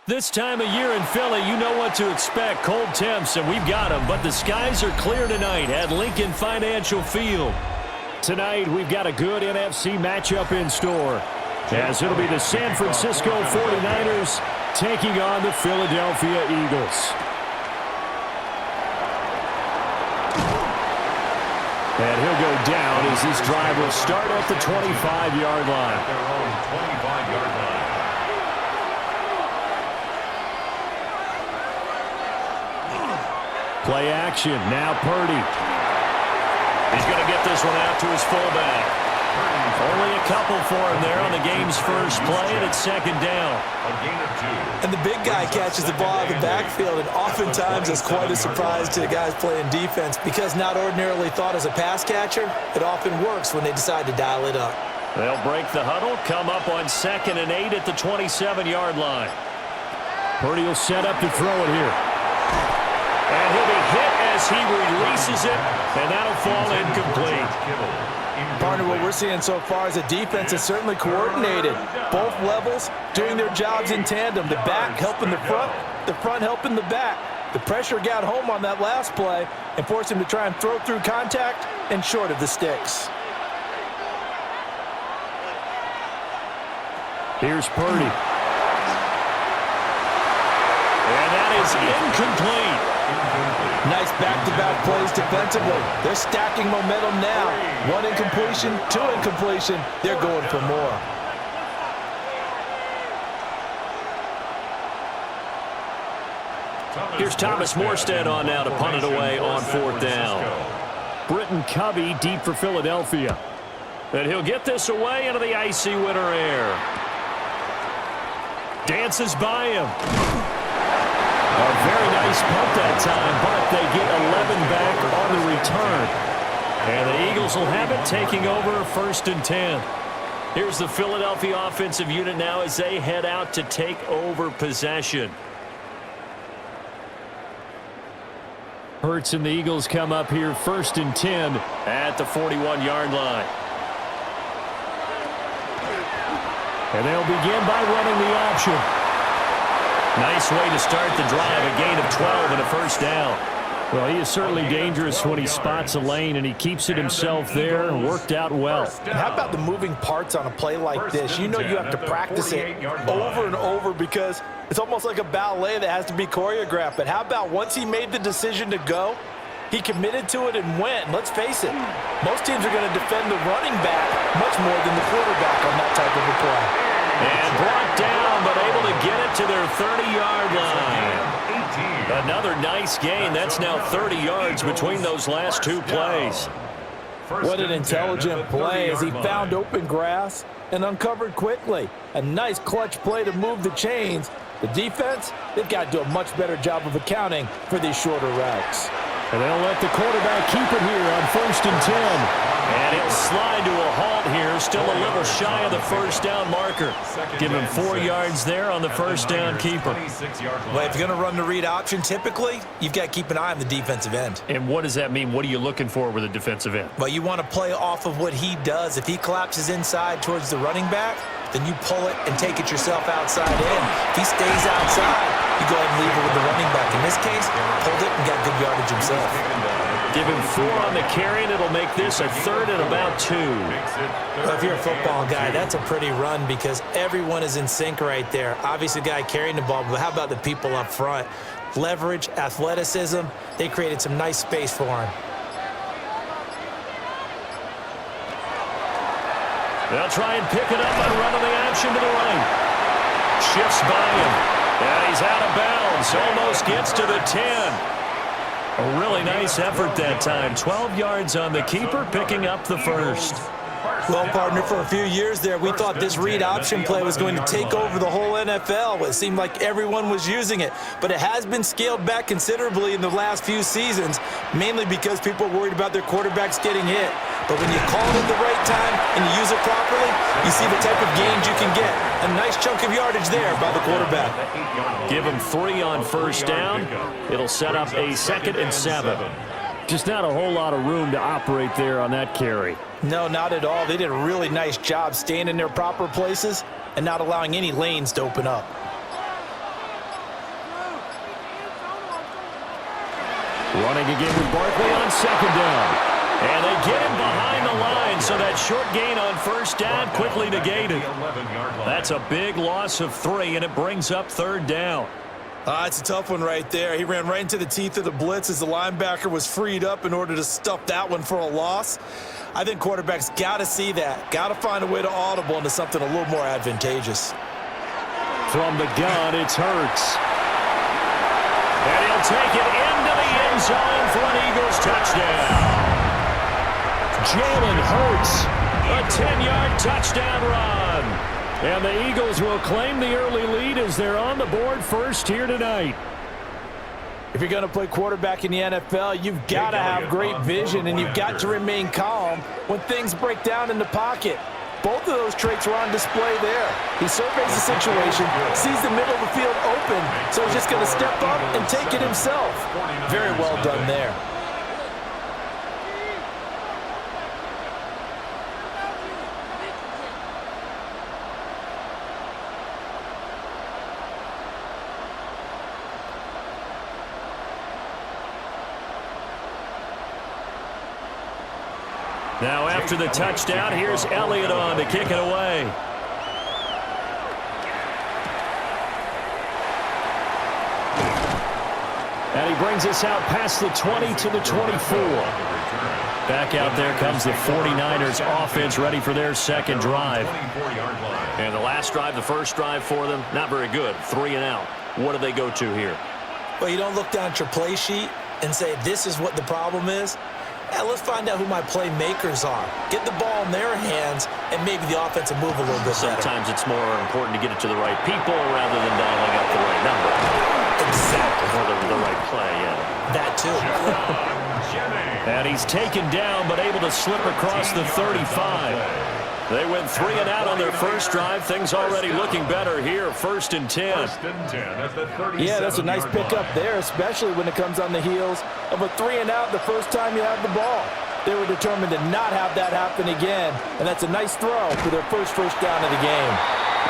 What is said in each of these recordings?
This time of year in Philly, you know what to expect. Cold temps, and we've got them. But the skies are clear tonight at Lincoln Financial Field. Tonight, we've got a good NFC matchup in store, as it'll be the San Francisco 49ers taking on the Philadelphia Eagles. And he'll go down as this drive will start at the 25-yard line. Their own 25-yard line. Play action. Now Purdy. He's going to get this one out to his fullback. Only a couple for him there on the game's first play, and it's second down. And the big guy catches the ball out of the backfield, and oftentimes it's quite a surprise to the guys playing defense because not ordinarily thought as a pass catcher, it often works when they decide to dial it up. They'll break the huddle, come up on 2nd and 8 at the 27-yard line. Purdy will set up to throw it here. And he'll be hit as he releases it, and that'll fall incomplete. Partner, what we're seeing so far is the defense is certainly coordinated. Both levels doing their jobs in tandem. The back helping the front helping the back. The pressure got home on that last play and forced him to try and throw through contact and short of the sticks. Here's Purdy. And that is incomplete. Nice back-to-back plays defensively. They're stacking momentum now. 1 incompletion, 2 incompletion. They're going for more. Here's Thomas Morstead on now to punt it away on 4th down. Britton Covey deep for Philadelphia. And he'll get this away into the icy winter air. Dances by him. A very nice punt that time, but they get 11 back on the return. And the Eagles will have it, taking over 1st and 10. Here's the Philadelphia offensive unit now as they head out to take over possession. Hurts and the Eagles come up here 1st and 10 at the 41-yard line. And they'll begin by running the option. Nice way to start the drive, a gain of 12 and a 1st down. Well, he is certainly dangerous when he spots a lane, and he keeps it himself there and worked out well. How about the moving parts on a play like this? You know you have to practice it over and over because it's almost like a ballet that has to be choreographed. But how about once he made the decision to go, he committed to it and went. Let's face it, most teams are going to defend the running back much more than the quarterback on that type of a play. And brought down, but able to get it to their 30-yard line. Another nice gain. That's now 30 yards between those last 2 plays. What an intelligent play as he found open grass and uncovered quickly. A nice clutch play to move the chains. The defense, they've got to do a much better job of accounting for these shorter routes. And they'll let the quarterback keep it here on 1st and 10. And it'll slide to a halt here, still a little shy of the 1st down marker. Give him 4 yards there on the 1st down keeper. Well, if you're going to run the read option, typically, you've got to keep an eye on the defensive end. And what does that mean? What are you looking for with a defensive end? Well, you want to play off of what he does. If he collapses inside towards the running back, then you pull it and take it yourself outside in. If he stays outside, you go ahead and leave it with the running back. In this case, pulled it and got good yardage himself. Give him 4 on the carry, and it'll make this a 3rd and about 2. Well, if you're a football guy, that's a pretty run because everyone is in sync right there. Obviously, the guy carrying the ball, but how about the people up front? Leverage, athleticism, they created some nice space for him. They'll try and pick it up and run on the action to the right. Shifts by him. And he's out of bounds. Almost gets to the 10. A really nice effort that time. 12 yards on the keeper, picking up the 1st. Well, partner, for a few years there, we thought this read option play was going to take over the whole NFL. It seemed like everyone was using it, but it has been scaled back considerably in the last few seasons, mainly because people are worried about their quarterbacks getting hit. But when you call it at the right time and you use it properly, you see the type of gains you can get. A nice chunk of yardage there by the quarterback. Give him 3 on 1st down. It'll set up a 2nd and 7. Just not a whole lot of room to operate there on that carry. No, not at all. They did a really nice job staying in their proper places and not allowing any lanes to open up. Running again with Barkley on second down. And they get him behind the line, so that short gain on first down quickly negated. That's a big loss of 3, and it brings up third down. It's a tough one right there. He ran right into the teeth of the blitz as the linebacker was freed up in order to stuff that one for a loss. I think quarterbacks got to see that. Got to find a way to audible into something a little more advantageous. From the gun, it's Hurts. And he'll take it into the end zone for an Eagles touchdown. Jalen Hurts, a 10-yard touchdown run. And the Eagles will claim the early lead as they're on the board first here tonight. If you're going to play quarterback in the NFL, you've got to have great vision, and you've got to remain calm when things break down in the pocket. Both of those traits were on display there. He surveys the situation, sees the middle of the field open, so he's just going to step up and take it himself. Very well done there. Now after the touchdown, here's Elliott on to kick it away. And he brings us out past the 20 to the 24. Back out there comes the 49ers offense ready for their second drive. And the last drive, the first drive for them, not very good. 3 and out. What do they go to here? Well, you don't look down at your play sheet and say, this is what the problem is. Let's find out who my playmakers are. Get the ball in their hands, and maybe the offense will move a little bit better. Sometimes it's more important to get it to the right people rather than dialing up the right number. Exactly. Or the right play, yeah. That too. And he's taken down, but able to slip across the 35. They went 3 and out on their first drive. Things already looking better here. 1st and 10. Yeah, that's a nice pickup there, especially when it comes on the heels of a 3 and out the first time you have the ball. They were determined to not have that happen again, and that's a nice throw for their first down of the game.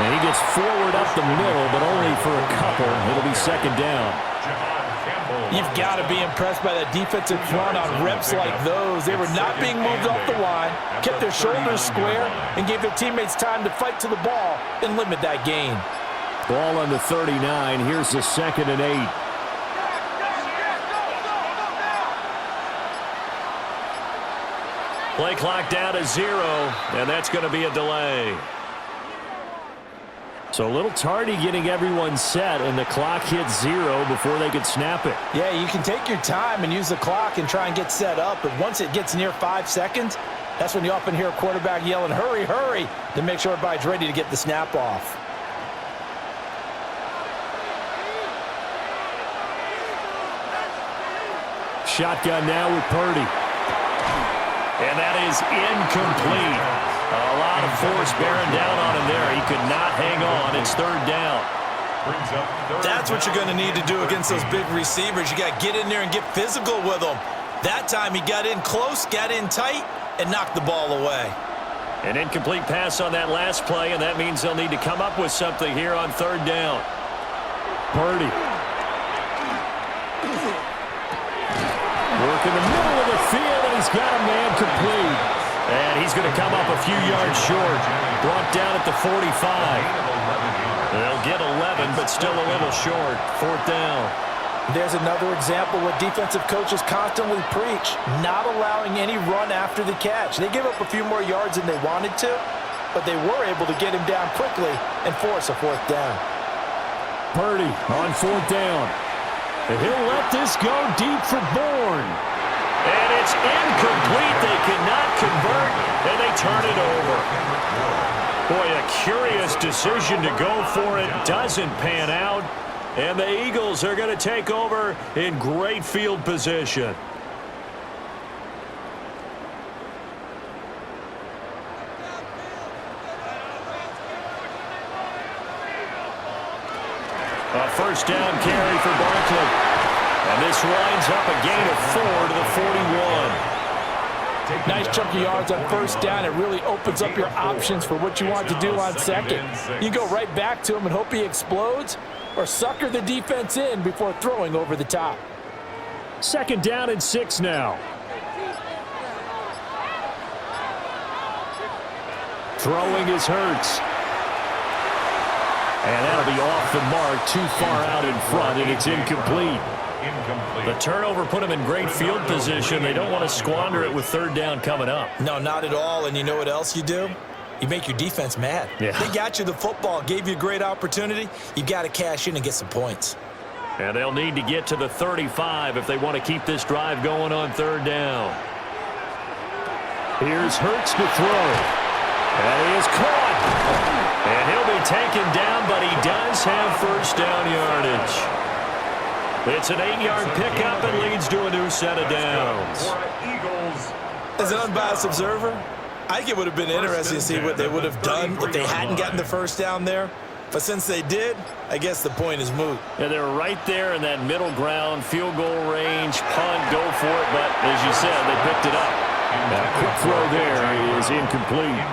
And he gets forward up the middle, but only for a couple. It'll be second down. You've got to be impressed by that defensive front on reps like those. They were not being moved off the line, kept their shoulders square, and gave their teammates time to fight to the ball and limit that gain. Ball on the 39. Here's the 2nd and 8. Play clock down to 0, and that's going to be a delay. So a little tardy getting everyone set, and the clock hits 0 before they could snap it. Yeah, you can take your time and use the clock and try and get set up, but once it gets near 5 seconds, that's when you often hear a quarterback yelling, hurry, hurry, to make sure everybody's ready to get the snap off. Shotgun now with Purdy. And that is incomplete. A lot of force bearing down on him there. He could not hang on. It's 3rd down. That's what you're going to need to do against those big receivers. You got to get in there and get physical with them. That time he got in close, got in tight, and knocked the ball away. An incomplete pass on that last play, and that means they'll need to come up with something here on 3rd down. Purdy. Work in the middle of the field, and he's got a man complete. And he's going to come up a few yards short. Brought down at the 45. They'll get 11, but still a little short. 4th down. There's another example what defensive coaches constantly preach, not allowing any run after the catch. They give up a few more yards than they wanted to, but they were able to get him down quickly and force a 4th down. Purdy on 4th down. And he'll let this go deep for Bourne. And it's incomplete. They cannot convert, and they turn it over. Boy, a curious decision to go for it. Doesn't pan out. And the Eagles are going to take over in great field position. A 1st down carry for Barkley. And this winds up a gain of 4 to the 41. Nice chunky yards on 1st down. It really opens up your options for what you want to do on 2nd. You go right back to him and hope he explodes, or sucker the defense in before throwing over the top. 2nd down and 6 now. Throwing is Hurts. And that'll be off the mark, too far out in front, and it's incomplete. The turnover put them in great field position. They don't want to squander it with 3rd down coming up. No, not at all. And you know what else you do? You make your defense mad. Yeah. They got you the football, gave you a great opportunity. You got to cash in and get some points. And they'll need to get to the 35 if they want to keep this drive going on 3rd down. Here's Hurts to throw. And he is caught. And he'll be taken down, but he does have 1st down yardage. It's an 8-yard pickup and leads to a new set of downs. As an unbiased observer, I think it would have been interesting to see what they would have done if they hadn't gotten the 1st down there. But since they did, I guess the point is moot. Yeah, they're right there in that middle ground, field goal range, punt, go for it. But as you said, they picked it up. That quick throw there is incomplete.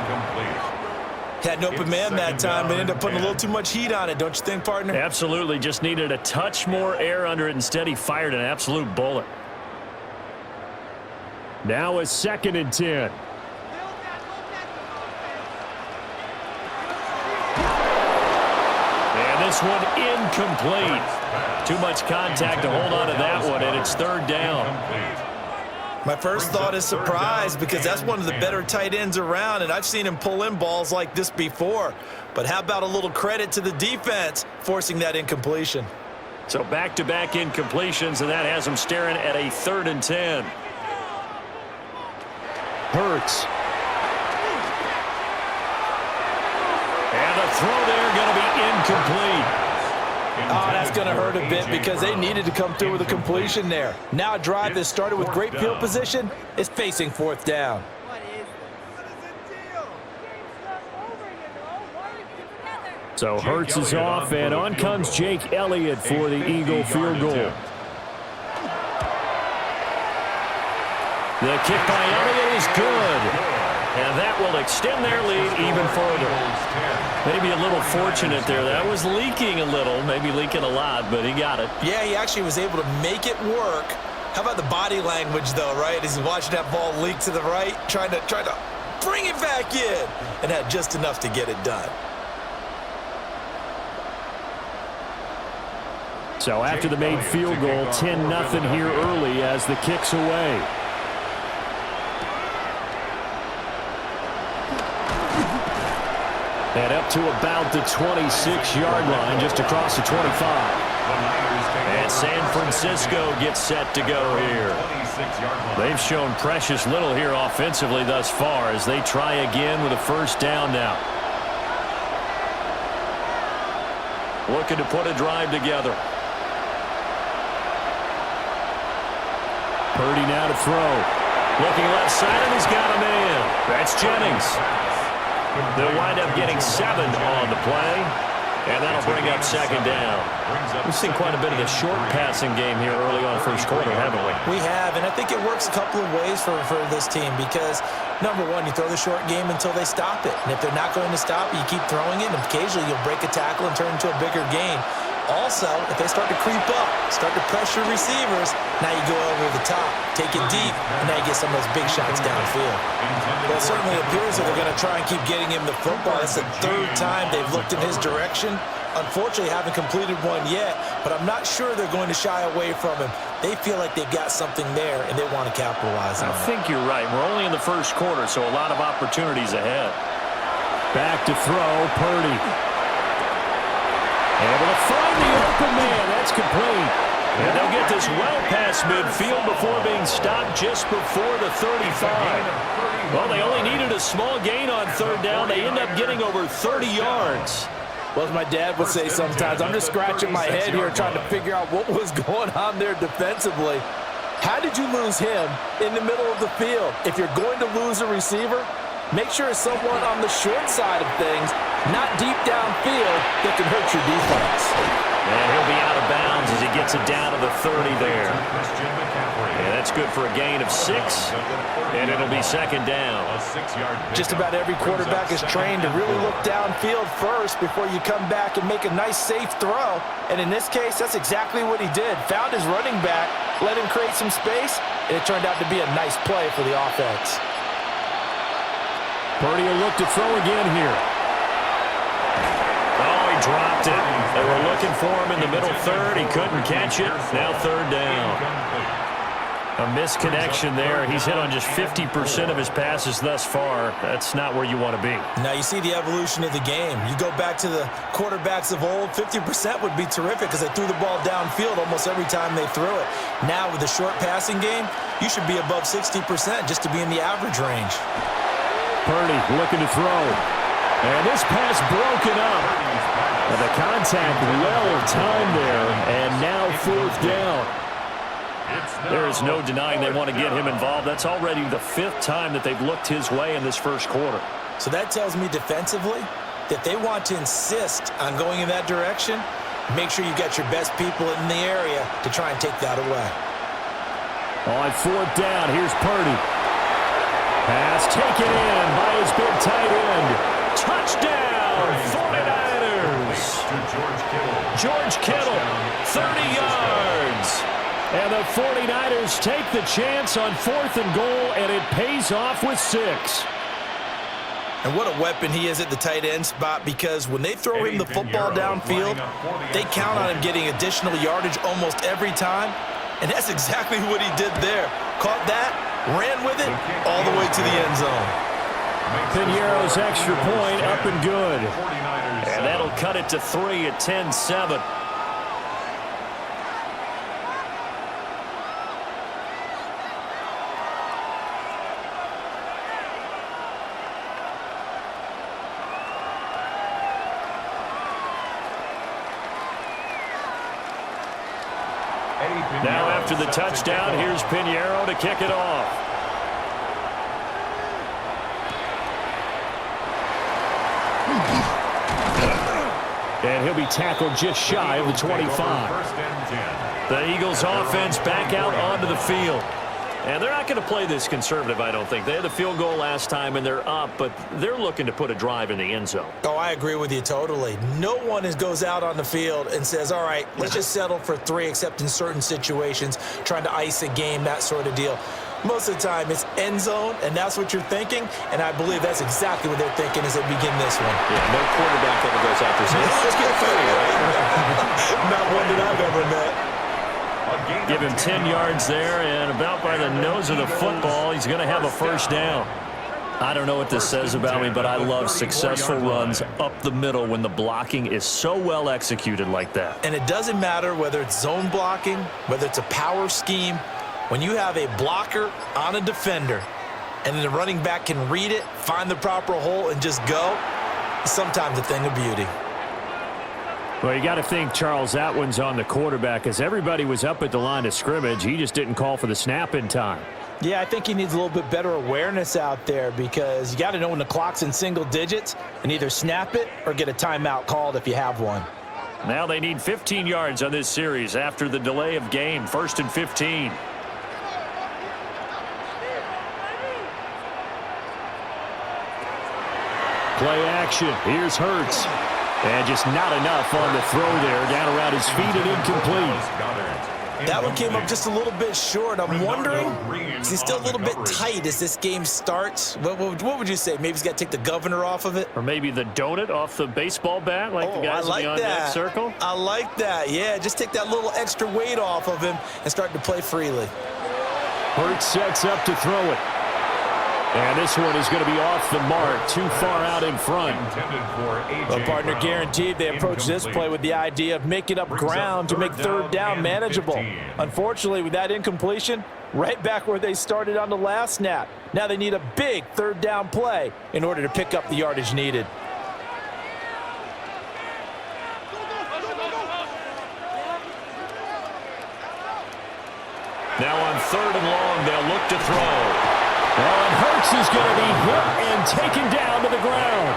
Had an open man that time, but ended up putting a little too much heat on it, don't you think, partner? Absolutely. Just needed a touch more air under it. Instead, he fired an absolute bullet. Now a 2nd and 10. And this one incomplete. Too much contact to hold on to that one, and it's 3rd down. My first thought is surprise, because that's one of the better tight ends around, and I've seen him pull in balls like this before. But how about a little credit to the defense forcing that incompletion? So back-to-back incompletions, and that has them staring at a 3rd and 10. Hurts. And the throw there going to be incomplete. Oh, that's going to hurt a bit because they needed to come through with a completion there. Now a drive that started with great field position is facing 4th down. So Hurts is off, and on comes Jake Elliott for the Eagle field goal. The kick by Elliott is good. And that will extend their lead even further. Maybe a little fortunate there. That was leaking a little, maybe leaking a lot, but he got it. Yeah, he actually was able to make it work. How about the body language, though, right? As he's watching that ball leak to the right, trying to bring it back in, and had just enough to get it done. So after the made field goal, 10-0 here early as the kick's away. And up to about the 26-yard line, just across the 25. And San Francisco gets set to go here. They've shown precious little here offensively thus far as they try again with a 1st down now. Looking to put a drive together. Purdy now to throw. Looking left side, and he's got a man. That's Jennings. They'll wind up getting 7 on the play, and that'll bring up 2nd down. We've seen quite a bit of the short passing game here early on 1st quarter, haven't we? We have, and I think it works a couple of ways for this team because, number one, you throw the short game until they stop it. And if they're not going to stop it, you keep throwing it, and occasionally you'll break a tackle and turn it into a bigger gain. Also, if they start to creep up, start to pressure receivers, now you go over the top, take it deep, and now you get some of those big shots downfield. Well, it certainly appears that they're going to try and keep getting him the football. That's the 3rd time they've looked in his direction. Unfortunately, haven't completed one yet, but I'm not sure they're going to shy away from him. They feel like they've got something there, and they want to capitalize on it. I think you're right. We're only in the 1st quarter, so a lot of opportunities ahead. Back to throw, Purdy. Able to find the open man. That's complete. And they'll get this well past midfield before being stopped just before the 35. Well, they only needed a small gain on 3rd down. They end up getting over 30 yards. Well, as my dad would say sometimes, I'm just scratching my head here trying to figure out what was going on there defensively. How did you lose him in the middle of the field? If you're going to lose a receiver, make sure it's someone on the short side of things, not deep downfield, that can hurt your defense. And he'll be out of bounds as he gets it down to the 30 there. And that's good for a gain of 6, and it'll be 2nd down. Just about every quarterback is trained to really look downfield first before you come back and make a nice, safe throw. And in this case, that's exactly what he did. Found his running back, let him create some space, and it turned out to be a nice play for the offense. Purdy will look to throw again here. Oh, he dropped it. They were looking for him in the middle third. He couldn't catch it. Now third down. A misconnection there. He's hit on just 50% of his passes thus far. That's not where you want to be. Now you see the evolution of the game. You go back to the quarterbacks of old, 50% would be terrific because they threw the ball downfield almost every time they threw it. Now with the short passing game, you should be above 60% just to be in the average range. Purdy looking to throw. And this pass broken up. And the contact well timed there. And now fourth down. There is no denying they want to get him involved. That's already the 5th time that they've looked his way in this first quarter. So that tells me defensively that they want to insist on going in that direction. Make sure you got your best people in the area to try and take that away. On fourth down, here's Purdy. Pass taken in by his big tight end. Touchdown, 49ers. George Kittle, 30 yards. And the 49ers take the chance on 4th and goal, and it pays off with 6. And what a weapon he is at the tight end spot, because when they throw him the football downfield, they count on him getting additional yardage almost every time. And that's exactly what he did there. Caught that, ran with it, all the way to the end zone. Piñeiro's extra point up and good. And that'll cut it to 3 at 10-7. Now after the touchdown, here's Piñeiro to kick it off. And he'll be tackled just shy of the 25. The Eagles offense back out onto the field. And they're not going to play this conservative, I don't think. They had the field goal last time, and they're up, but they're looking to put a drive in the end zone. Oh, I agree with you totally. No one goes out on the field and says, all right, let's just settle for 3, except in certain situations, trying to ice a game, that sort of deal. Most of the time, it's end zone, and that's what you're thinking, and I believe that's exactly what they're thinking as they begin this one. Yeah, no quarterback ever goes out there saying, let's get 3, right? Not one that I've ever met. Give him 10 yards there, and about by the nose of the football, he's going to have a first down. I don't know what this says about me, but I love successful runs up the middle when the blocking is so well executed like that. And it doesn't matter whether it's zone blocking, whether it's a power scheme. When you have a blocker on a defender, and then the running back can read it, find the proper hole, and just go, it's sometimes a thing of beauty. Well, you got to think, Charles, that one's on the quarterback, as everybody was up at the line of scrimmage. He just didn't call for the snap in time. Yeah, I think he needs a little bit better awareness out there, because you got to know when the clock's in single digits and either snap it or get a timeout called if you have one. Now they need 15 yards on this series after the delay of game. 1st and 15. Play action. Here's Hurts. And just not enough on the throw there. Down around his feet and incomplete. That one came up just a little bit short. I'm wondering, is he still a little bit tight as this game starts? What would you say? Maybe he's got to take the governor off of it? Or maybe the donut off the baseball bat, like the guys in the on-deck circle? I like that. Yeah, just take that little extra weight off of him and start to play freely. Hurts sets up to throw it. And this one is going to be off the mark, too far out in front. Well, partner, guaranteed they approach this play with the idea of making up ground to make 3rd down manageable. Unfortunately, with that incompletion, right back where they started on the last snap. Now they need a big 3rd down play in order to pick up the yardage needed. Now on 3rd and long, they'll look to throw. And Hurts is going to be hit and taken down to the ground.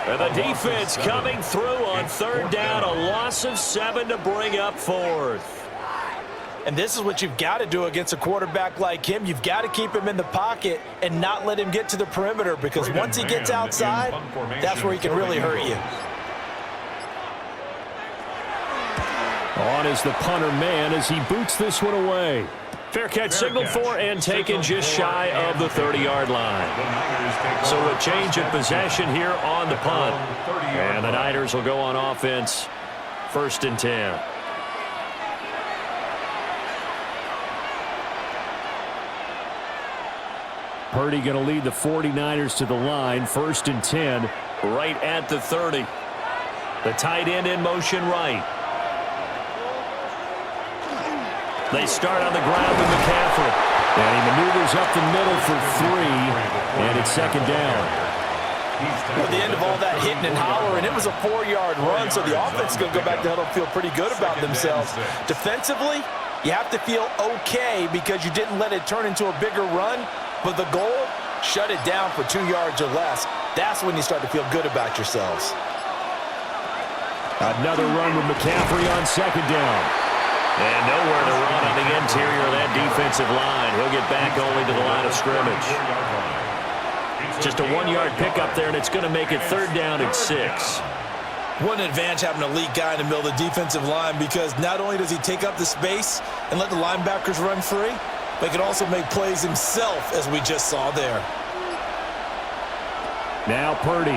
And the defense coming through on 3rd down, a loss of 7 to bring up 4th. And this is what you've got to do against a quarterback like him. You've got to keep him in the pocket and not let him get to the perimeter, because once he gets outside, that's where he can really hurt you. On is the punter man as he boots this one away. Fair catch signaled for and taken just shy of the 30-yard line. So a change of possession here on the punt. And the Niners will go on offense, 1st and 10. Purdy going to lead the 49ers to the line, 1st and 10, right at the 30. The tight end in motion right. They start on the ground with McCaffrey. And he maneuvers up the middle for 3, and it's 2nd down. At the end of all that hitting and hollering, it was a 4-yard run, so the offense is going to go back to huddle and feel pretty good about themselves. Defensively, you have to feel okay because you didn't let it turn into a bigger run, but the goal, shut it down for 2 yards or less. That's when you start to feel good about yourselves. Another run with McCaffrey on 2nd down. And nowhere to run on the interior of that defensive line. He'll get back only to the line of scrimmage. Just a 1-yard pickup there, and it's going to make it 3rd down and 6. What an advantage having a lead guy in the middle of the defensive line, because not only does he take up the space and let the linebackers run free, but he can also make plays himself, as we just saw there. Now Purdy.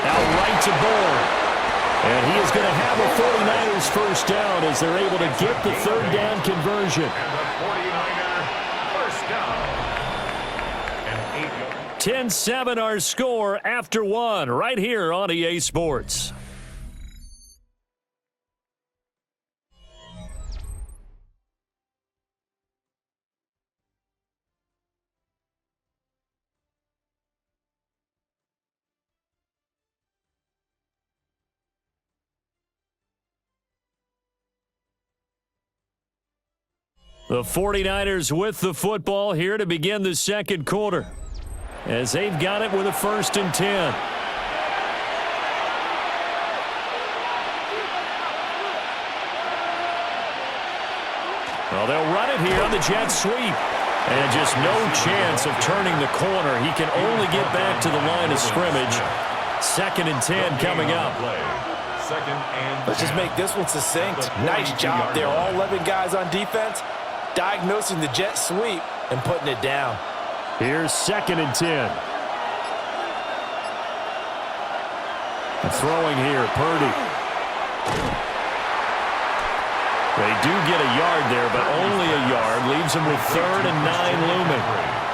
Out right to Bourne. And he is going to have a 49ers 1st down as they're able to get the 3rd down conversion. And the 49er 1st down. 10-7 our score after 1 right here on EA Sports. The 49ers with the football here to begin the 2nd quarter, as they've got it with a 1st and 10. Well, they'll run it here on the jet sweep. And just no chance of turning the corner. He can only get back to the line of scrimmage. 2nd and 10 coming up. Let's just make this one succinct. Nice job there. All 11 guys on defense diagnosing the jet sweep and putting it down. Here's 2nd and 10. Throwing here, Purdy. They do get a yard there, but only a yard. Leaves them with 3rd and 9 looming.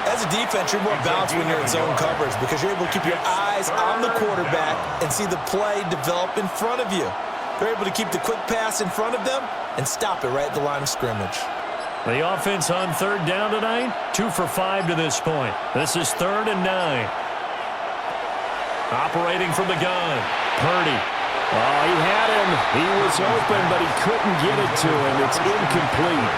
As a defense, you're more balanced when you're in zone coverage because you're able to keep your eyes on the quarterback and see the play develop in front of you. They're able to keep the quick pass in front of them and stop it right at the line of scrimmage. The offense on 3rd down tonight, 2 for 5 to this point. This is 3rd and 9. Operating from the gun, Purdy. Oh, he had him. He was open, but he couldn't get it to him. It's incomplete.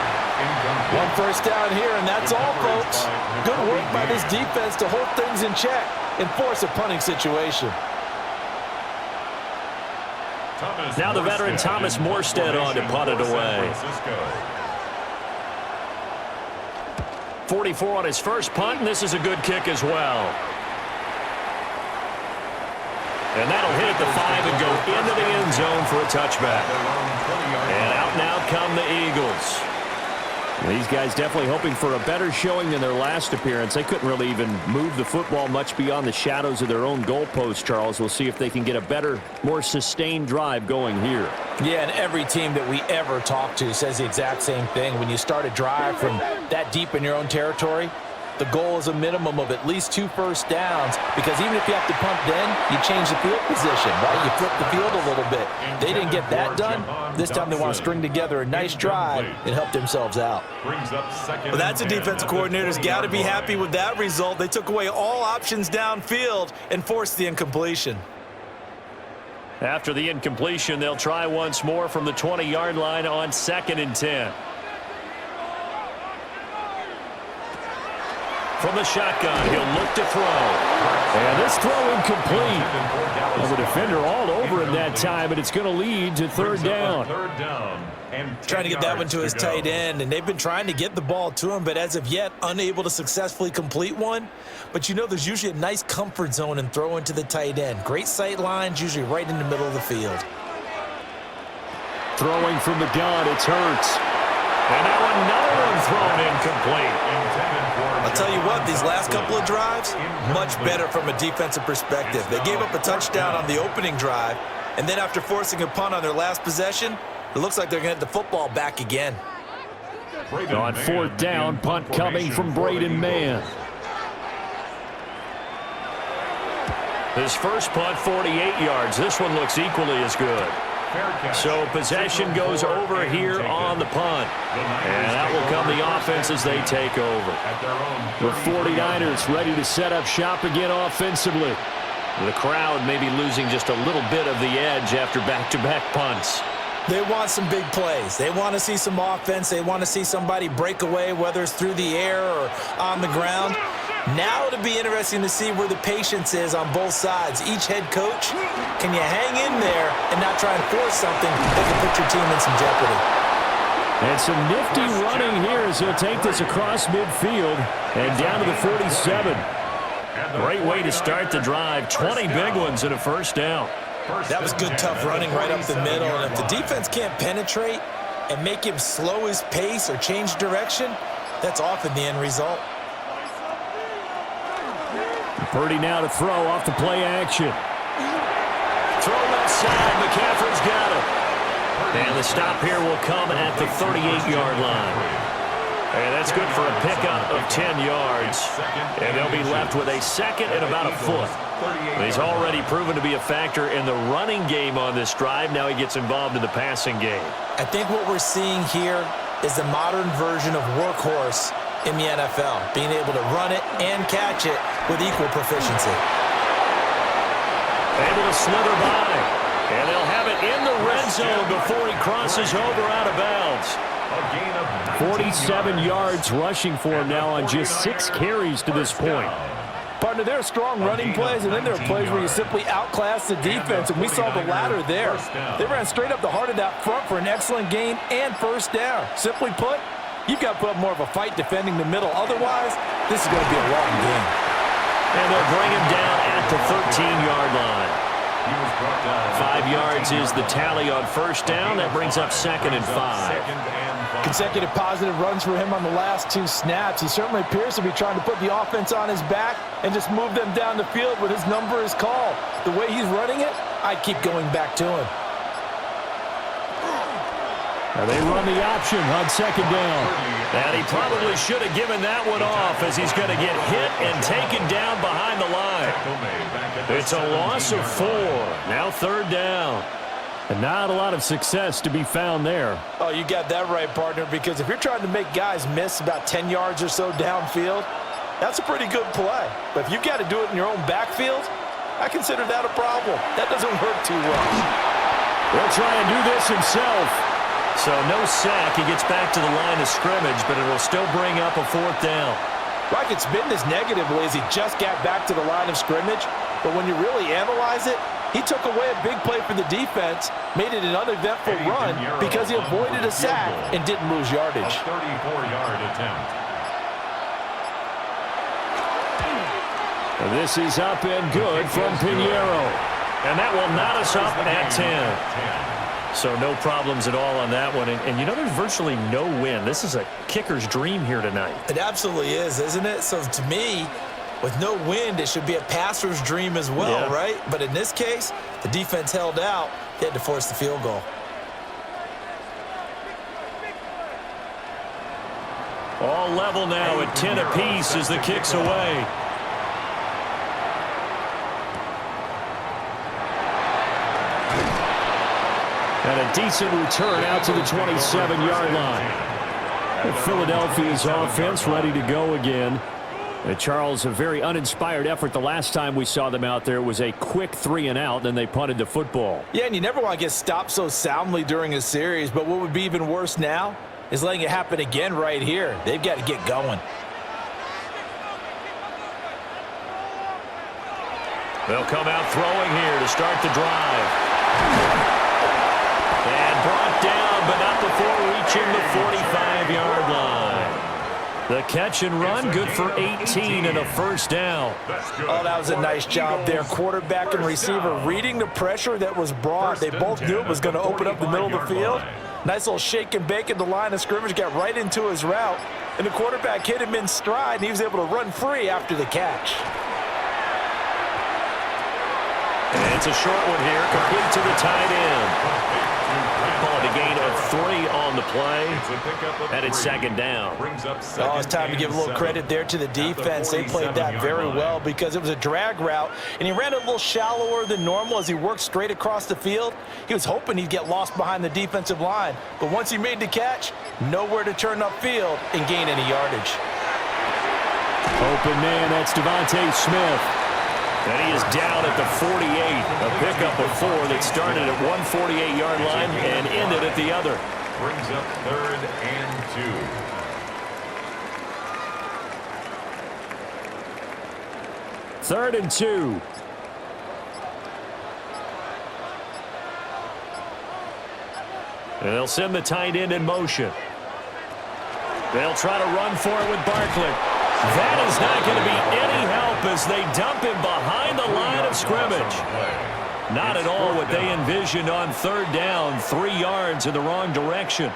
1 first down here, and that's all, folks. Good work by this defense to hold things in check and force a punting situation. Now the veteran Thomas Morstead on to punt it away. 44 on his first punt, and this is a good kick as well. And that'll hit at the 5 and go into the end zone for a touchback. And out now come the Eagles. These guys definitely hoping for a better showing than their last appearance. They couldn't really even move the football much beyond the shadows of their own goalpost, Charles. We'll see if they can get a better, more sustained drive going here. Yeah, and every team that we ever talk to says the exact same thing. When you start a drive from that deep in your own territory, the goal is a minimum of at least 2 first downs, because even if you have to punt then, you change the field position, right? You flip the field a little bit. They didn't get that done. This time they want to string together a nice drive and help themselves out. Well, that's a defensive coordinator's got to be happy with that result. They took away all options downfield and forced the incompletion. After the incompletion, they'll try once more from the 20-yard line on 2nd and 10. From the shotgun, he'll look to throw. And this throw incomplete. Well, the defender all over him that time, and it's going to lead to 3rd down. Trying to get that one to his tight end, and they've been trying to get the ball to him, but as of yet, unable to successfully complete one. But you know there's usually a nice comfort zone in throwing to the tight end. Great sight lines, usually right in the middle of the field. Throwing from the gun, it's Hurts. And now another one thrown incomplete. I'll tell you what, these last couple of drives, much better from a defensive perspective. They gave up a touchdown on the opening drive, and then after forcing a punt on their last possession, it looks like they're going to get the football back again. On fourth down, punt coming from Braden Mann. His first punt, 48 yards. This one looks equally as good. So possession goes over here on the punt. And that will come the offense as they take over. The 49ers ready to set up shop again offensively. The crowd may be losing just a little bit of the edge after back-to-back punts. They want some big plays. They want to see some offense. They want to see somebody break away, whether it's through the air or on the ground. Now it'll be interesting to see where the patience is on both sides. Each head coach, can you hang in there and not try and force something that can put your team in some jeopardy? And some nifty running here as he'll take this across midfield and down to the 47. Great way to start the drive. 20 big ones and a first down. That was good, tough running right up the middle. And if the defense can't penetrate and make him slow his pace or change direction, that's often the end result. Purdy now to throw off the play action. Throw left side. McCaffrey's got it. And the stop here will come at the 38-yard line. And that's good for a pickup of 10 yards. And they'll be left with a second and about a foot. He's already proven to be a factor in the running game on this drive. Now he gets involved in the passing game. I think what we're seeing here is the modern version of workhorse in the NFL, being able to run it and catch it with equal proficiency. Able to slither by. And they'll have it in the red zone before he crosses over out of bounds. 47 yards rushing for him now on just 6 carries to this point. Partner, there are strong running plays, and then there are plays where you simply outclass the defense, and we saw the latter there. They ran straight up the heart of that front for an excellent gain and first down. Simply put, you've got to put up more of a fight defending the middle. Otherwise, this is going to be a long game. And they'll bring him down at the 13-yard line. 5 yards is the tally on first down. That brings up 2nd and 5. Consecutive positive runs for him on the last 2 snaps. He certainly appears to be trying to put the offense on his back and just move them down the field when his number is called. The way he's running it, I keep going back to him. They run the option on 2nd down. And he probably should have given that one off as he's going to get hit and taken down behind the line. It's a loss of 4. Now 3rd down. And not a lot of success to be found there. Oh, you got that right, partner, because if you're trying to make guys miss about 10 yards or so downfield, that's a pretty good play. But if you've got to do it in your own backfield, I consider that a problem. That doesn't work too well. He'll try and do this himself. So no sack. He gets back to the line of scrimmage, but it'll still bring up a 4th down. Well, I could spin this negatively as he just got back to the line of scrimmage, but when you really analyze it, he took away a big play for the defense, made it an uneventful run because he avoided a sack and didn't lose yardage. A 34-yard attempt. And this is up and good from Pinheiro. And that will knot us up at 10. So no problems at all on that one. And you know, there's virtually no win. This is a kicker's dream here tonight. It absolutely is, isn't it? So to me, with no wind, it should be a passer's dream as well, right? But in this case, the defense held out. They had to force the field goal. All level now at 10 apiece as the kick's away. And a decent return out to the 27-yard line. Philadelphia's offense ready to go again. Charles, a very uninspired effort the last time we saw them out there. It was a quick 3-and-out, then they punted the football. Yeah, and you never want to get stopped so soundly during a series, but what would be even worse now is letting it happen again right here. They've got to get going. They'll come out throwing here to start the drive. And brought down, but not before reaching the 45-yard line. The catch and run, good for 18 and a first down. Oh, that was a nice job there. Quarterback and receiver reading the pressure that was brought. They both knew it was going to open up the middle of the field. Nice little shake and bake at the line of scrimmage, got right into his route, and the quarterback hit him in stride, and he was able to run free after the catch. And it's a short one here, complete to the tight end. Call it a gain of 3 on the play, and it's second down. Oh, it's time to give a little credit there to the defense. They played that very well because it was a drag route, and he ran a little shallower than normal as he worked straight across the field. He was hoping he'd get lost behind the defensive line, but once he made the catch, nowhere to turn upfield and gain any yardage. Open man, that's Devontae Smith. And he is down at the 48. A pickup of 4 that started at 148-yard line and ended at the other. Brings up 3rd and 2. 3rd and 2. And they'll send the tight end in motion. They'll try to run for it with Barkley. That is not going to be any help as they dump him behind the line of scrimmage. Not at all what they envisioned on 3rd down, 3 yards in the wrong direction.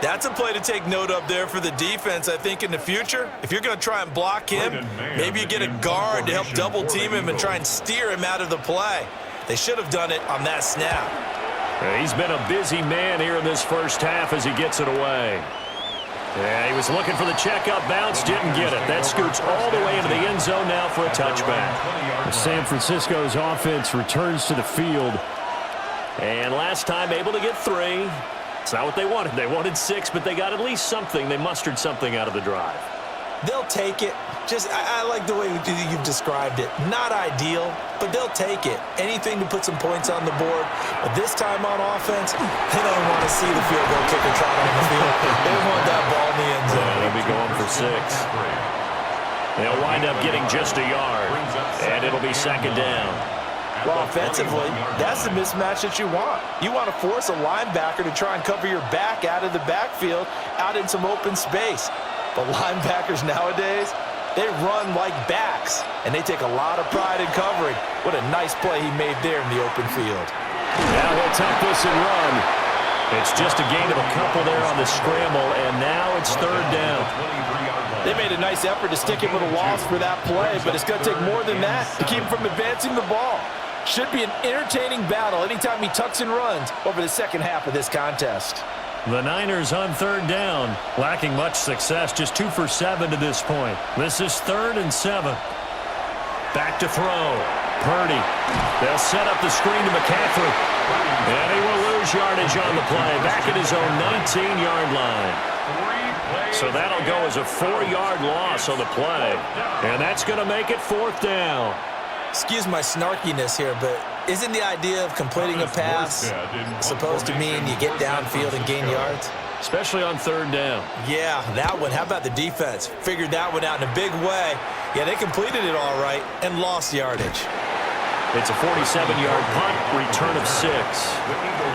That's a play to take note of there for the defense, I think, in the future. If you're going to try and block him, maybe you get a guard to help double team him and try and steer him out of the play. They should have done it on that snap. He's been a busy man here in this first half as he gets it away. Yeah, he was looking for the check-up bounce, didn't get it. That scoots all the way into the end zone now for a touchback. San Francisco's offense returns to the field. And last time able to get 3. It's not what they wanted. They wanted 6, but they got at least something. They mustered something out of the drive. They'll take it. I like the way you've described it. Not ideal, but they'll take it. Anything to put some points on the board. But this time on offense, they don't want to see the field goal kicker trot on the field. They want that ball in the end zone. They'll be going for 6. They'll wind up getting just a yard, and it'll be second down. Well, offensively, that's the mismatch that you want. You want to force a linebacker to try and cover your back out of the backfield, out in some open space. But linebackers nowadays, they run like backs, and they take a lot of pride in covering. What a nice play he made there in the open field. Now he'll tuck this and run. It's just a gain of a couple there on the scramble, and now it's 3rd down. They made a nice effort to stick him with a loss for that play, but it's going to take more than that to keep him from advancing the ball. Should be an entertaining battle anytime he tucks and runs over the second half of this contest. The Niners on 3rd down, lacking much success, just 2 for 7 to this point. This is 3rd and 7. Back to throw. Purdy. They'll set up the screen to McCaffrey. And he will lose yardage on the play, back at his own 19-yard line. So that'll go as a 4-yard loss on the play. And that's going to make it 4th down. Excuse my snarkiness here, but isn't the idea of completing a pass supposed to mean you get downfield and gain yards? Especially on 3rd down. Yeah, that one. How about the defense? Figured that one out in a big way. Yeah, they completed it all right and lost yardage. It's a 47-yard punt, return of 6.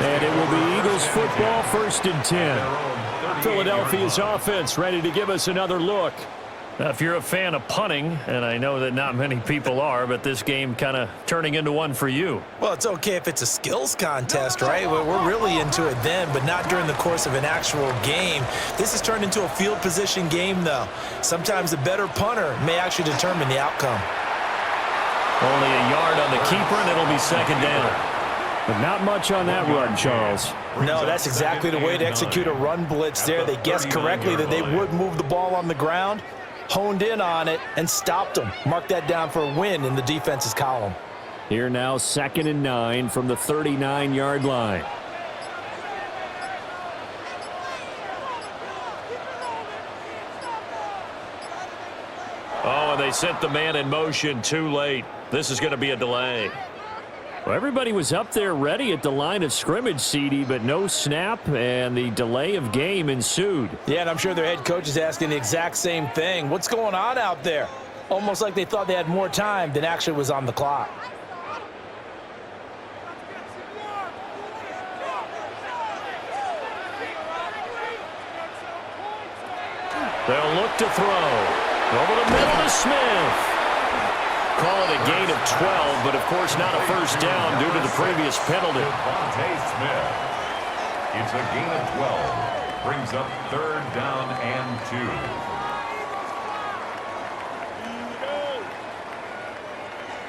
And it will be Eagles football, 1st and 10. Philadelphia's offense ready to give us another look. Now, if you're a fan of punting, and I know that not many people are, but this game kind of turning into one for you. Well, it's okay if it's a skills contest, right? We're really into it then, but not during the course of an actual game. This has turned into a field position game, though. Sometimes a better punter may actually determine the outcome. Only a yard on the keeper, and it'll be second down. But not much on that run, Charles. No, that's exactly the way to execute a run blitz there. They guessed correctly that they would move the ball on the ground, honed in on it, and stopped them. Mark that down for a win in the defense's column. Here now, 2nd and 9 from the 39-yard line. Oh, and they sent the man in motion too late. This is going to be a delay. Well, everybody was up there ready at the line of scrimmage, CD, but no snap, and the delay of game ensued. Yeah, and I'm sure their head coach is asking the exact same thing. What's going on out there? Almost like they thought they had more time than actually was on the clock. They'll look to throw. Over the middle to Smith. Call it a gain of 12, but of course not a first down due to the previous penalty. It's a gain of 12. Brings up 3rd down and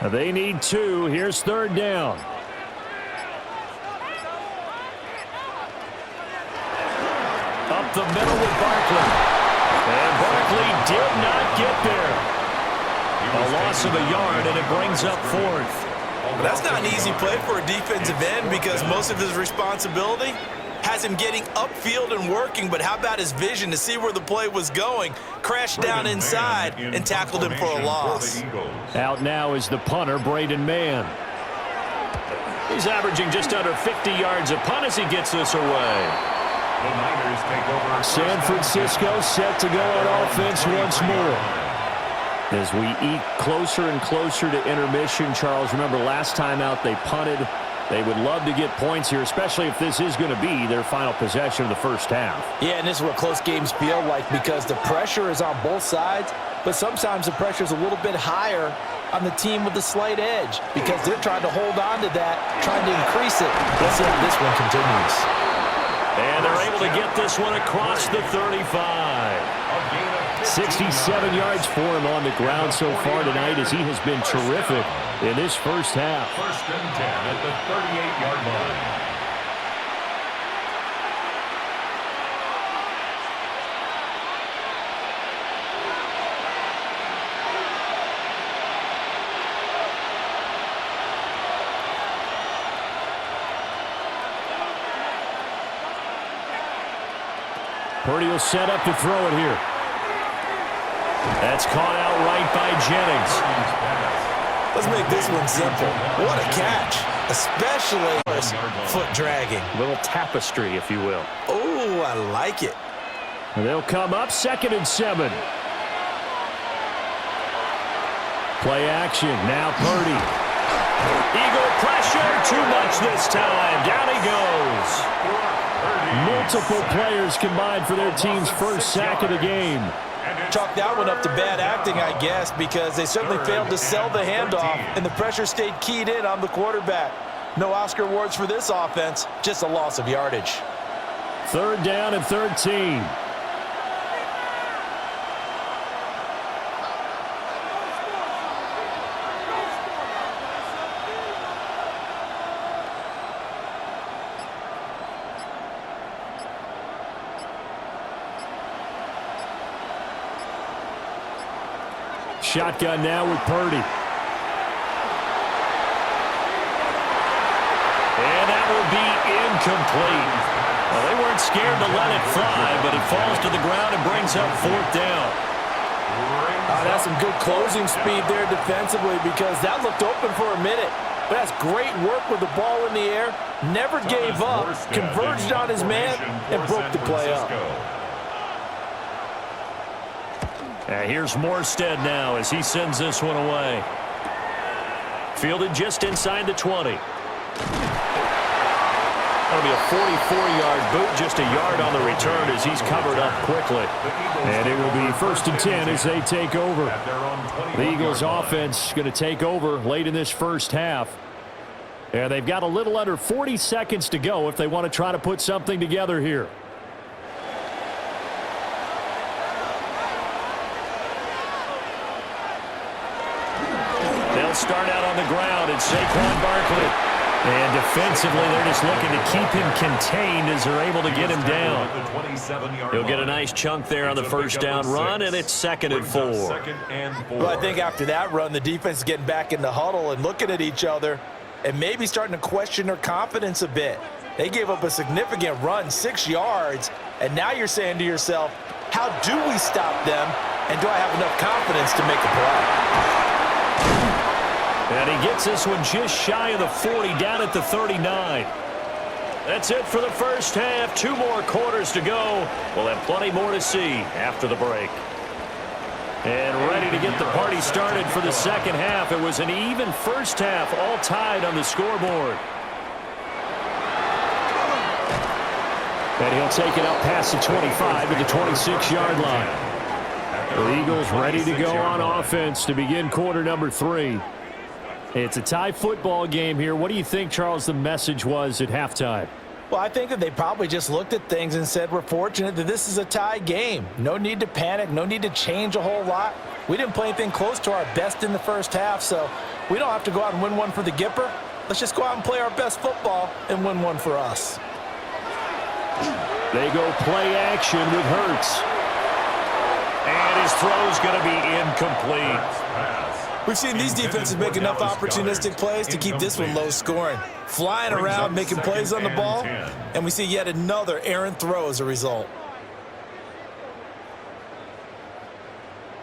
2. They need 2. Here's 3rd down. Up the middle with Barkley. And Barkley did not get there. A loss of a yard, and it brings up 4th. That's not an easy play for a defensive end because most of his responsibility has him getting upfield and working, but how about his vision to see where the play was going, crashed down inside, and tackled him for a loss. Out now is the punter, Braden Mann. He's averaging just under 50 yards a punt as he gets this away. The Niners take over. San Francisco set to go on offense once more. As we eat closer and closer to intermission, Charles, remember last time out they punted. They would love to get points here, especially if this is going to be their final possession of the first half. Yeah, and this is what close games feel like because the pressure is on both sides, but sometimes the pressure is a little bit higher on the team with the slight edge because they're trying to hold on to that, trying to increase it. Let's see how this one continues. And they're able to get this one across the 35. 67 yards for him on the ground so far tonight as he has been terrific in this first half. 1st and 10 at the 38-yard line. Purdy will set up to throw it here. That's caught out right by Jennings. Let's make this one simple. What a catch, especially foot dragging. A little tapestry, if you will. Oh, I like it. And they'll come up 2nd and 7. Play action. Now Purdy. Eagle pressure. Too much this time. Down he goes. Multiple players combined for their team's first sack of the game. Chalk that one up to bad acting, I guess, because they certainly failed to sell the handoff, and the pressure stayed keyed in on the quarterback. No Oscar awards for this offense, just a loss of yardage. 3rd down and 13. Shotgun now with Purdy. And that will be incomplete. Well, they weren't scared to let it fly, but it falls to the ground and brings up 4th down. That's some good closing speed there defensively because that looked open for a minute. But that's great work with the ball in the air. Never gave up, converged on his man, and broke the play up. Here's Morstead now as he sends this one away. Fielded just inside the 20. That'll be a 44-yard boot, just a yard on the return as he's covered up quickly. And it will be 1st and 10 as they take over. The Eagles offense going to take over late in this first half. And they've got a little under 40 seconds to go if they want to try to put something together here. Start out on the ground, and Saquon Barkley. And defensively, they're just looking to keep him contained as they're able to get him down. He'll get a nice chunk there on the first down run, and it's 2nd and 4. Well, I think after that run, the defense is getting back in the huddle and looking at each other and maybe starting to question their confidence a bit. They gave up a significant run, 6 yards, and now you're saying to yourself, how do we stop them, and do I have enough confidence to make a play? And he gets this one just shy of the 40, down at the 39. That's it for the first half. 2 more quarters to go. We'll have plenty more to see after the break. And ready to get the party started for the second half. It was an even first half, all tied on the scoreboard. And he'll take it up past the 25 to the 26-yard line. The Eagles ready to go on offense to begin quarter number 3. It's a tie football game here. What do you think, Charles, the message was at halftime? Well, I think that they probably just looked at things and said, we're fortunate that this is a tie game. No need to panic. No need to change a whole lot. We didn't play anything close to our best in the first half, so we don't have to go out and win one for the Gipper. Let's just go out and play our best football and win one for us. They go play action with Hurts. And his throw's going to be incomplete. We've seen these defenses make enough opportunistic plays to keep this one low scoring. Flying around, making plays on the ball, and we see yet another errant throw as a result.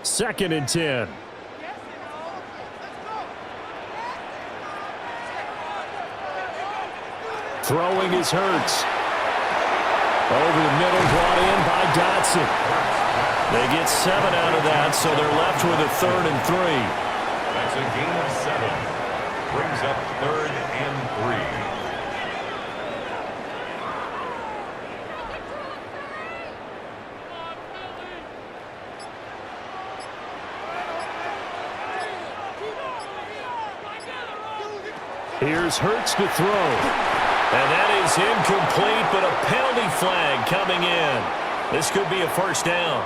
2nd and 10. Throwing is Hurts. Over the middle, brought in by Dotson. They get 7 out of that, so they're left with a 3rd and 3. That's a gain of 7. Brings up 3rd and 3. Here's Hurts to throw. And that is incomplete, but a penalty flag coming in. This could be a first down.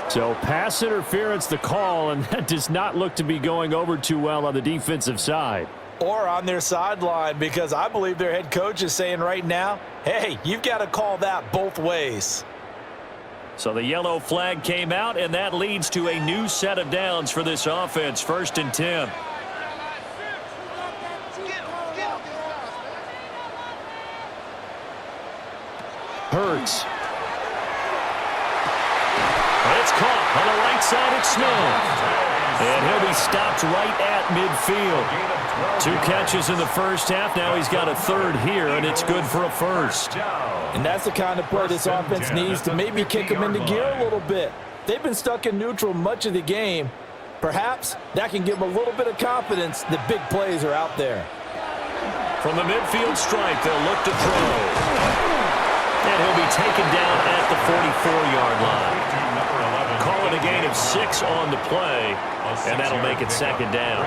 So pass interference the call, and that does not look to be going over too well on the defensive side. Or on their sideline, because I believe their head coach is saying right now, hey, you've got to call that both ways. So the yellow flag came out, and that leads to a new set of downs for this offense. 1st and 10. Hurts. It's caught on the right side. It's Smith. And he'll be stopped right at midfield. 2 catches in the first half. Now he's got a 3rd here, and it's good for a 1st. And that's the kind of play this offense needs to maybe kick them into gear a little bit. They've been stuck in neutral much of the game. Perhaps that can give them a little bit of confidence that big plays are out there. From the midfield stripe, they'll look to throw. And he'll be taken down at the 44-yard line. Call it a gain of 6 on the play, and that'll make it 2nd down.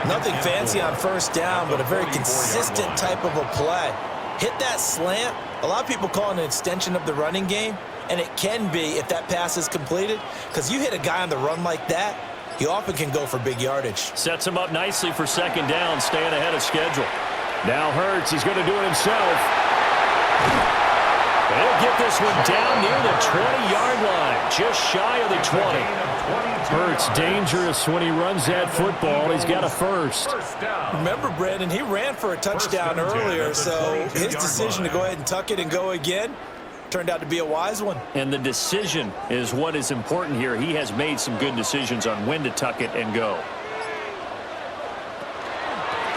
Nothing fancy on 1st down, but a very consistent type of a play. Hit that slant. A lot of people call it an extension of the running game, and it can be if that pass is completed, because you hit a guy on the run like that, he often can go for big yardage. Sets him up nicely for 2nd down, staying ahead of schedule. Now Hurts, he's going to do it himself. They'll get this one down near the 20-yard line, just shy of the 20. Hurts dangerous when he runs that football. He's got a 1st. Remember, Brandon, he ran for a touchdown earlier, so his decision to go ahead and tuck it and go again turned out to be a wise one. And the decision is what is important here. He has made some good decisions on when to tuck it and go.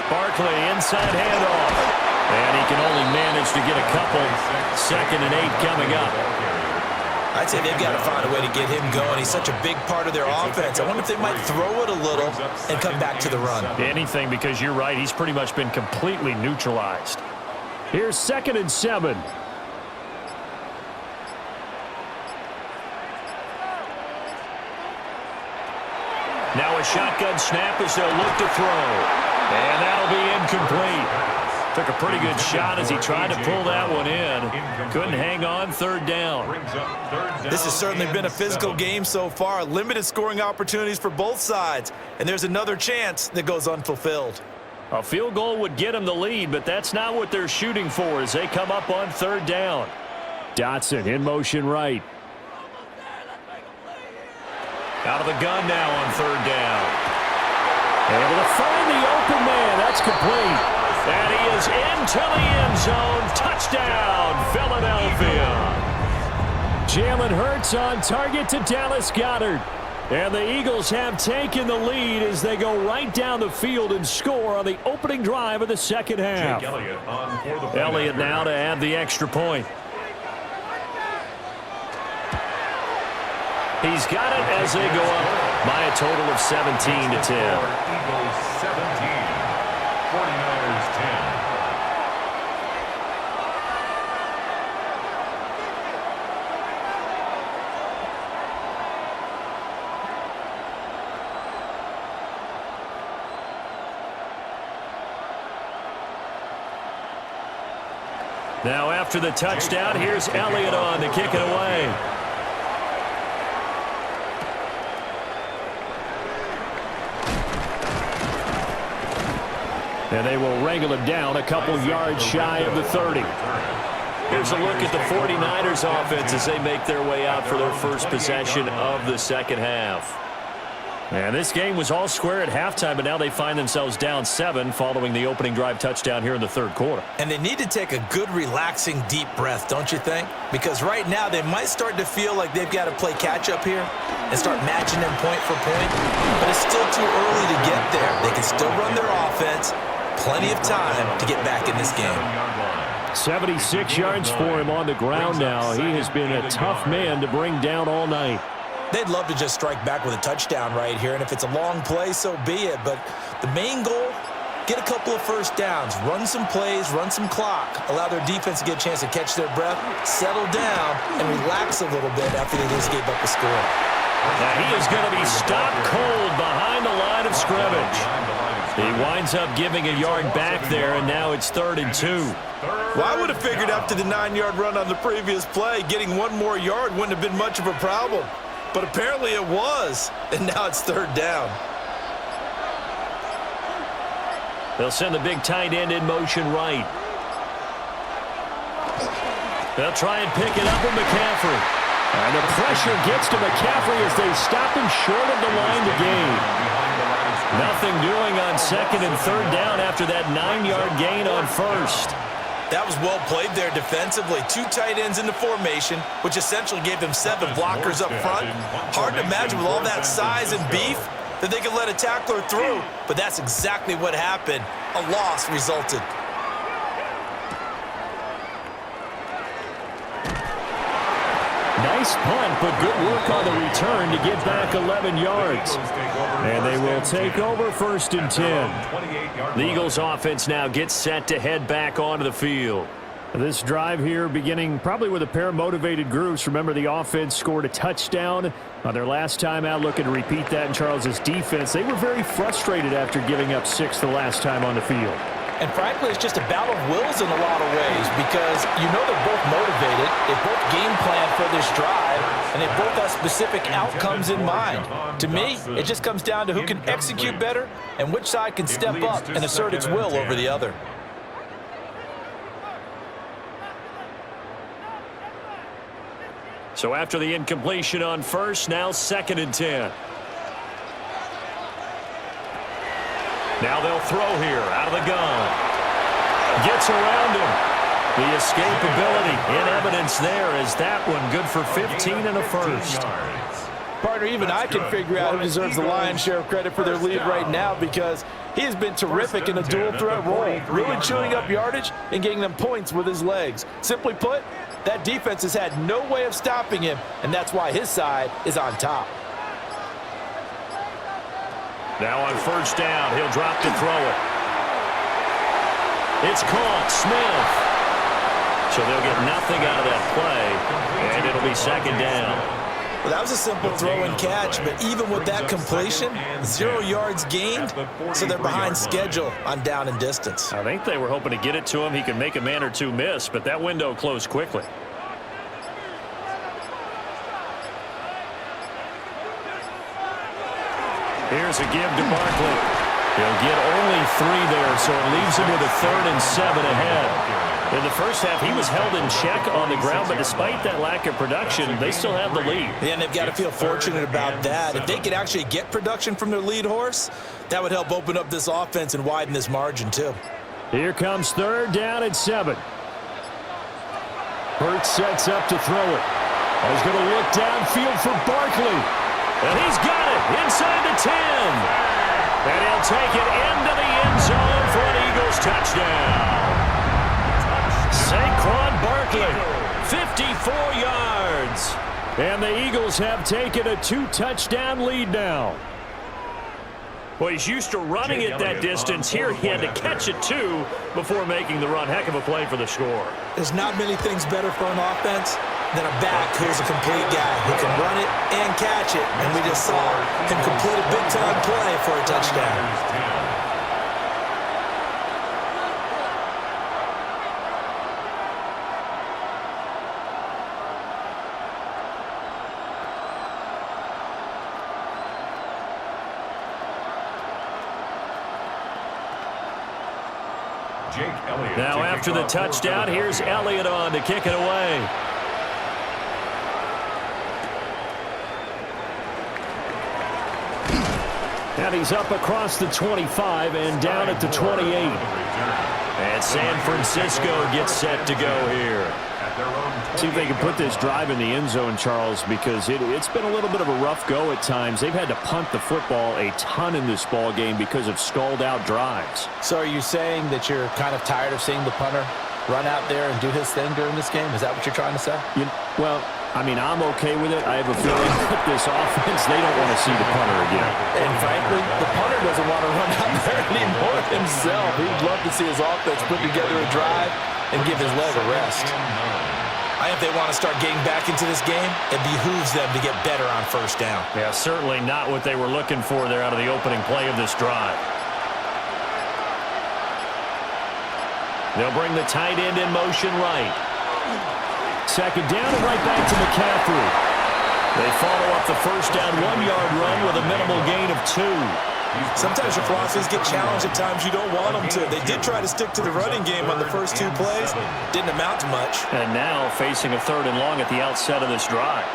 Barkley, inside handoff. And he can only manage to get a couple. 2nd and 8 coming up. I'd say they've got to find a way to get him going. He's such a big part of their offense. I wonder if they might throw it a little and come back to the run. Anything, because you're right. He's pretty much been completely neutralized. Here's 2nd and 7. Now a shotgun snap as they'll look to throw. And that'll be incomplete. Took a pretty good shot as he tried to pull that one in. Couldn't hang on. 3rd down. This has certainly been a physical game so far. Limited scoring opportunities for both sides. And there's another chance that goes unfulfilled. A field goal would get them the lead, but that's not what they're shooting for as they come up on 3rd down. Dotson in motion right. Out of the gun now on 3rd down. Able to find the open man. That's complete. And he is into the end zone. Touchdown, Philadelphia. Jalen Hurts on target to Dallas Goedert. And the Eagles have taken the lead as they go right down the field and score on the opening drive of the 2nd half. Elliott now to add the extra point. He's got it as they go up by a total of 17-10. Eagles 17, 49ers 10. Now after the touchdown, here's Elliott on to kick it away. And they will wrangle him down a couple yards shy of the 30. Here's a look at the 49ers offense as they make their way out for their first possession of the second half. And this game was all square at halftime, but now they find themselves down 7 following the opening drive touchdown here in the third quarter. And they need to take a good, relaxing, deep breath, don't you think? Because right now they might start to feel like they've got to play catch-up here and start matching them point for point. But it's still too early to get there. They can still run their offense. Plenty of time to get back in this game. 76 yards for him on the ground now. He has been a tough man to bring down all night. They'd love to just strike back with a touchdown right here, and if it's a long play, so be it. But the main goal, get a couple of first downs, run some plays, run some clock, allow their defense to get a chance to catch their breath, settle down, and relax a little bit after they just gave up a score. Now he is going to be stopped cold behind the line of scrimmage. He winds up giving a yard back there, and now it's 3rd and 2. Well, I would have figured after the 9-yard run on the previous play, getting one more yard wouldn't have been much of a problem. But apparently it was, and now it's 3rd down. They'll send the big tight end in motion right. They'll try and pick it up with McCaffrey. And the pressure gets to McCaffrey as they stop him short of the line to gain. Nothing doing on 2nd and 3rd down after that 9-yard gain on 1st. That was well played there defensively. 2 tight ends in the formation, which essentially gave them 7 blockers up front. Hard to imagine with all that size and beef that they could let a tackler through, but that's exactly what happened. A loss resulted. Nice punt, but good work on the return to get back 11 yards. And they will take over 1st and 10. The Eagles offense now gets set to head back onto the field. This drive here beginning probably with a pair of motivated groups. Remember, the offense scored a touchdown on their last time out. Looking to repeat that in Charles's defense. They were very frustrated after giving up 6 the last time on the field. And frankly, it's just a battle of wills in a lot of ways because you know they're both motivated, they both game plan for this drive, and they both have specific outcomes in mind. To me, it just comes down to who can execute better and which side can step up and assert its will over the other. So after the incompletion on 1st, now 2nd and 10. Now they'll throw here out of the gun. Gets around him. The escapability in evidence there as that one good for 15 and a 1st. Partner, even I can figure out who deserves the lion's share of credit for their lead right now because he has been terrific in a dual threat role, really chewing up yardage and getting them points with his legs. Simply put, that defense has had no way of stopping him, and that's why his side is on top. Now on 1st down, he'll drop to throw it. It's caught, Smith. So they'll get nothing out of that play, and it'll be 2nd down. Well, that was a simple throw and catch, but even with that completion, 0 yards gained, so they're behind schedule on down and distance. I think they were hoping to get it to him. He could make a man or two miss, but that window closed quickly. Here's a give to Barkley. He'll get only 3 there, so it leaves him with a 3rd and 7 ahead. In the first half, he was held in check on the ground, but despite that lack of production, they still have the lead. Yeah, and they've got to feel fortunate about that. If they could actually get production from their lead horse, that would help open up this offense and widen this margin, too. Here comes 3rd down and 7. Hurts sets up to throw it. He's going to look downfield for Barkley. And he's got it inside the 10. And he'll take it into the end zone for an Eagles touchdown. Saquon Barkley, 54 yards. And the Eagles have taken a 2-touchdown lead now. Well, he's used to running it that distance. Here he had to catch it, too, before making the run. Heck of a play for the score. There's not many things better for an offense than a back who's a complete guy who can run it and catch it. And we just saw him complete a big-time play for a touchdown. Now after the touchdown, here's Elliott on to kick it away. And he's up across the 25 and down at the 28. And San Francisco gets set to go here. See if they can put this drive in the end zone, Charles, because it's been a little bit of a rough go at times. They've had to punt the football a ton in this ball game because of stalled-out drives. So are you saying that you're kind of tired of seeing the punter run out there and do his thing during this game? Is that what you're trying to say? Well, I mean, I'm okay with it. I have a feeling that this offense, they don't want to see the punter again. And frankly, the punter doesn't want to run out there anymore himself. He'd love to see his offense put together a drive and give his leg a rest. If they want to start getting back into this game, it behooves them to get better on first down. Yeah, certainly not what they were looking for there out of the opening play of this drive. They'll bring the tight end in motion right. Second down and right back to McCaffrey. They follow up the first down 1-yard run with a minimal gain of 2. Sometimes your philosophies get challenged at times you don't want them to. They did try to stick to the running game on the first 2 plays. Didn't amount to much. And now facing a 3rd and long at the outset of this drive.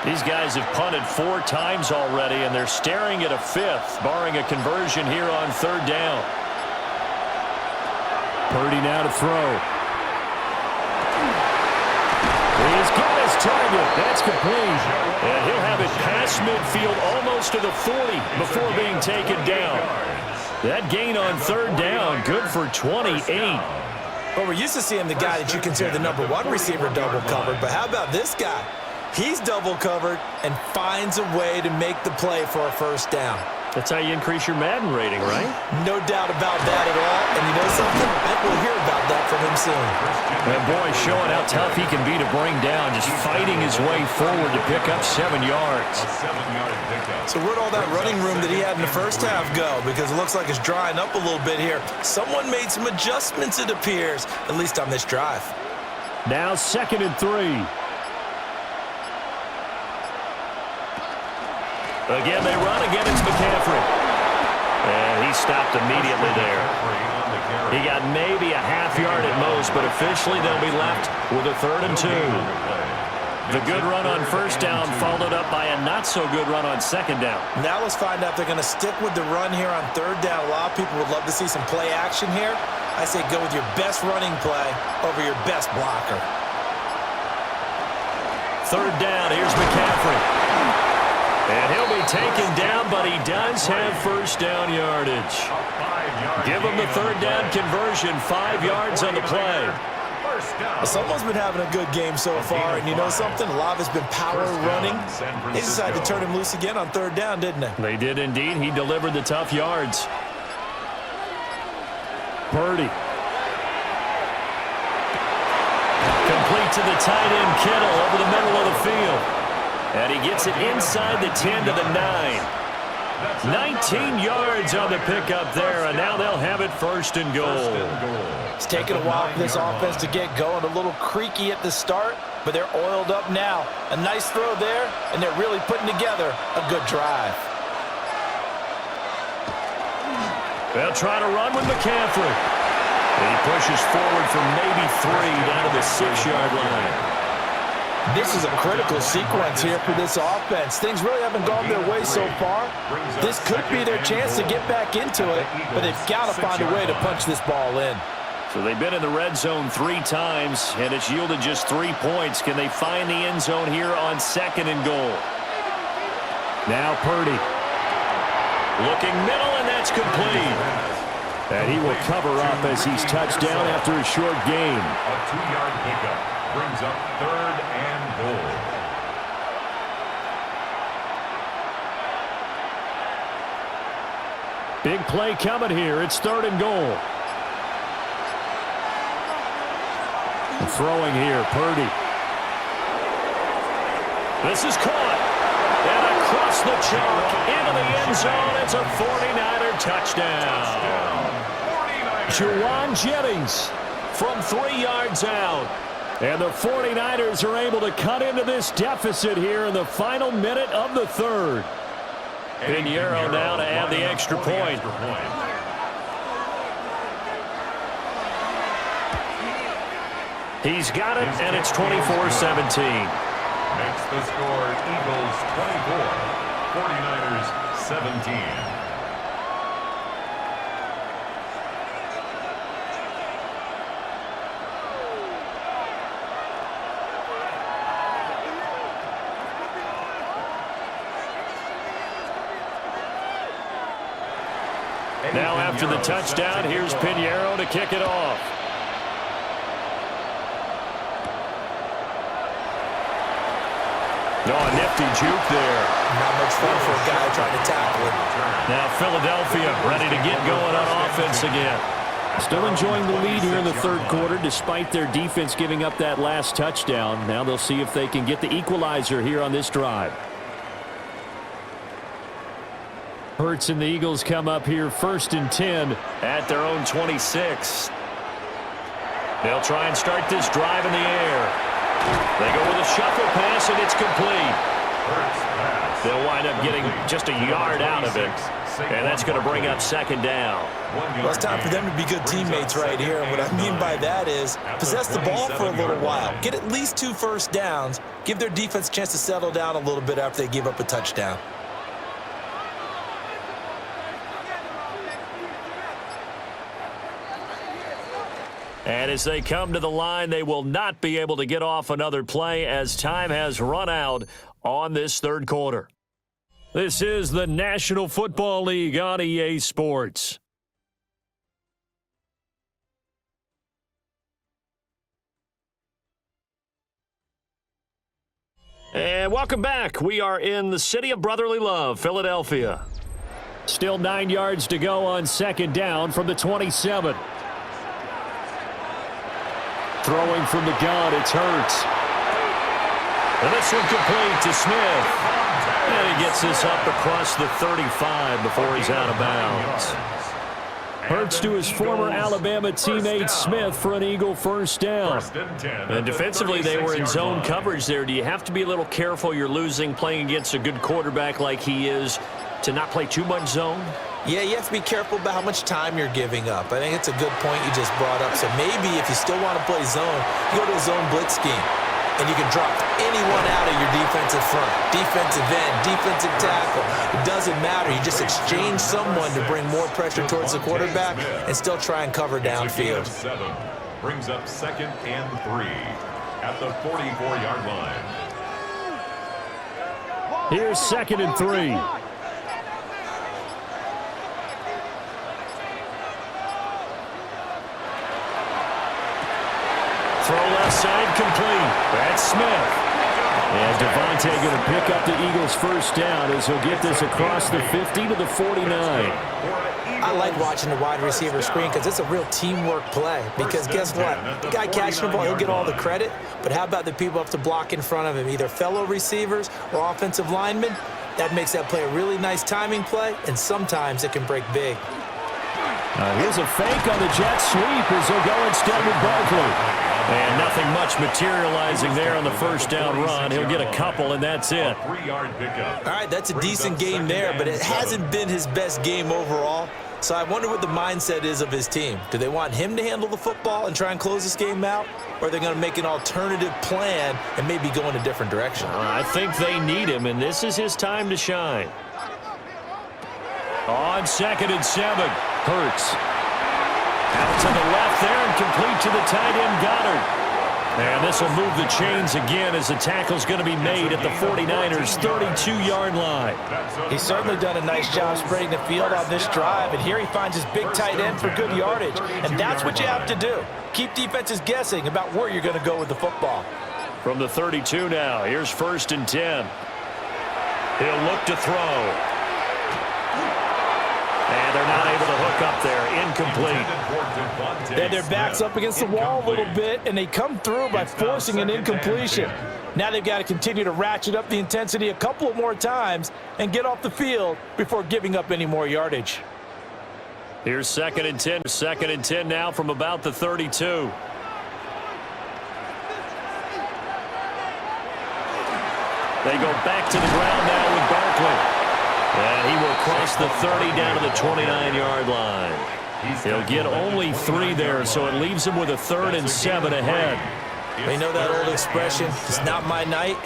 These guys have punted 4 times already, and they're staring at a 5th, barring a conversion here on 3rd down. Purdy now to throw. He's got his target. That's complete. And he'll have it past midfield almost to the 40 before being taken down. That gain on 3rd down, good for 28. Well, we're used to seeing the guy that you consider the #1 receiver double covered, but how about this guy? He's double covered and finds a way to make the play for a first down. That's how you increase your Madden rating, right? No doubt about that at all. And you know something? I think we'll hear about that from him soon. And boy, showing how tough he can be to bring down, just fighting his way forward to pick up 7 yards. So where'd all that running room that he had in the first half go? Because it looks like it's drying up a little bit here. Someone made some adjustments, it appears, at least on this drive. Now 2nd and 3. Again, they run. Again, it's McCaffrey. And he stopped immediately there. He got maybe a half yard at most, but officially they'll be left with a 3rd and 2. The good run on first down followed up by a not-so-good run on 2nd down. Now let's find out if they're going to stick with the run here on 3rd down. A lot of people would love to see some play action here. I say go with your best running play over your best blocker. 3rd down, here's McCaffrey. And he'll be taken down, but he does have first down yardage. Give him the 3rd down conversion, 5 yards on the play. Someone's been having a good game so far, and you know something? A lot of it's been power running. They decided to turn him loose again on 3rd down, didn't they? They did indeed. He delivered the tough yards. Purdy. Complete to the tight end, Kittle, over the middle of the field. And he gets it inside the 10 to the 9. 19 yards on the pickup there, and now they'll have it 1st and goal. It's taken a while for this offense to get going. A little creaky at the start, but they're oiled up now. A nice throw there, and they're really putting together a good drive. They'll try to run with McCaffrey. And he pushes forward from maybe 3 down to the 6-yard line. This is a critical sequence here for this offense. Things really haven't gone their way so far. This could be their chance to get back into it, but they've got to find a way to punch this ball in. So they've been in the red zone 3 times, and it's yielded just 3 points. Can they find the end zone here on 2nd and goal? Now Purdy. Looking middle, and that's complete. And he will cover up as he's touched down after a short gain. A 2-yard pickup brings up 3rd and goal. Big play coming here. It's 3rd and goal. And throwing here, Purdy. This is caught. And across the chalk into the end zone. It's a 49er touchdown. Juwan Jennings from 3 yards out. And the 49ers are able to cut into this deficit here in the final minute of the 3rd. Pinheiro now to add the extra point. He's got it, and it's 24-17. Next, the score, Eagles 24, 49ers 17. Now after the touchdown, here's Pinheiro to kick it off. Oh, a nifty juke there. Not much fun for a guy trying to tackle it. Now Philadelphia ready to get going on offense again. Still enjoying the lead here in the third quarter despite their defense giving up that last touchdown. Now they'll see if they can get the equalizer here on this drive. Hurts and the Eagles come up here 1st and 10 at their own 26. They'll try and start this drive in the air. They go with a shuffle pass, and it's complete. They'll wind up getting just a yard out of it, and that's going to bring up 2nd down. Well, it's time for them to be good teammates right here. And what I mean by that is possess the ball for a little while. Get at least 2 first downs. Give their defense a chance to settle down a little bit after they give up a touchdown. And as they come to the line, they will not be able to get off another play as time has run out on this third quarter. This is the National Football League on EA Sports. And welcome back. We are in the city of brotherly love, Philadelphia. Still 9 yards to go on 2nd down from the 27. Throwing from the gun, it's Hurts. And this one complete to Smith. And he gets this up across the 35 before he's out of bounds. Hurts to his former Alabama teammate Smith for an Eagle 1st down. And defensively, they were in zone coverage there. Do you have to be a little careful you're losing playing against a good quarterback like he is to not play too much zone? Yeah, you have to be careful about how much time you're giving up. I think it's a good point you just brought up. So maybe if you still want to play zone, you go to a zone blitz scheme. And you can drop anyone out of your defensive front. Defensive end, defensive tackle. It doesn't matter. You just exchange someone to bring more pressure towards the quarterback and still try and cover downfield. 7 brings up 2nd and 3 at the 44-yard line. Here's 2nd and 3. Throw left side complete. That's Smith. And Devontae going to pick up the Eagles' 1st down as he'll get this across the 50 to the 49. I like watching the wide receiver screen because it's a real teamwork play. Because guess what? The guy catching the ball, he'll get all the credit. But how about the people up to block in front of him, either fellow receivers or offensive linemen? That makes that play a really nice timing play, and sometimes it can break big. Here's a fake on the jet sweep as they'll go instead with Barkley. And nothing much materializing there on the 1st down run. He'll get a couple, and that's it. All right, that's a decent game there, but it hasn't been his best game overall. So I wonder what the mindset is of his team. Do they want him to handle the football and try and close this game out? Or are they going to make an alternative plan and maybe go in a different direction? I think they need him, and this is his time to shine. On 2nd and 7, Hurts. Out to the left there and complete to the tight end Goddard. And this will move the chains again as the tackle's going to be made at the 49ers' 32-yard line. He's certainly done a nice job spreading the field on this drive, and here he finds his big tight end for good yardage. And that's what you have to do. Keep defenses guessing about where you're going to go with the football. From the 32 now, here's 1st and 10. He'll look to throw. And they're not able to hook up there. Incomplete. And their back's up against the wall a little bit, and they come through by forcing an incompletion. Now they've got to continue to ratchet up the intensity a couple of more times and get off the field before giving up any more yardage. Here's 2nd and 10. 2nd and 10 now from about the 32. They go back to the ground now with Barkley. And he will cross the 30 down to the 29-yard line. He'll get only 3 there, so it leaves him with a 3rd and 7 ahead. You know that old expression, it's not my night?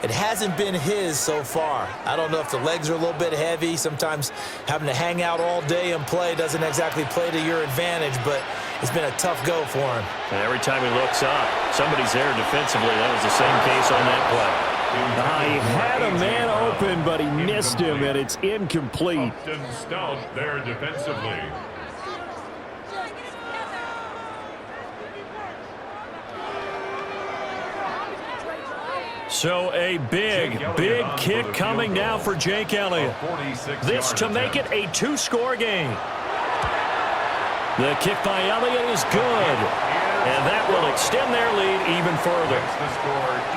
It hasn't been his so far. I don't know if the legs are a little bit heavy. Sometimes having to hang out all day and play doesn't exactly play to your advantage, but it's been a tough go for him. And every time he looks up, somebody's there defensively. That was the same case on that play. He had a man open, but he missed him, and it's incomplete. Stout there defensively. So a big kick coming now for Jake Elliott. This to make it a two-score game. The kick by Elliott is good. And that will extend their lead even further.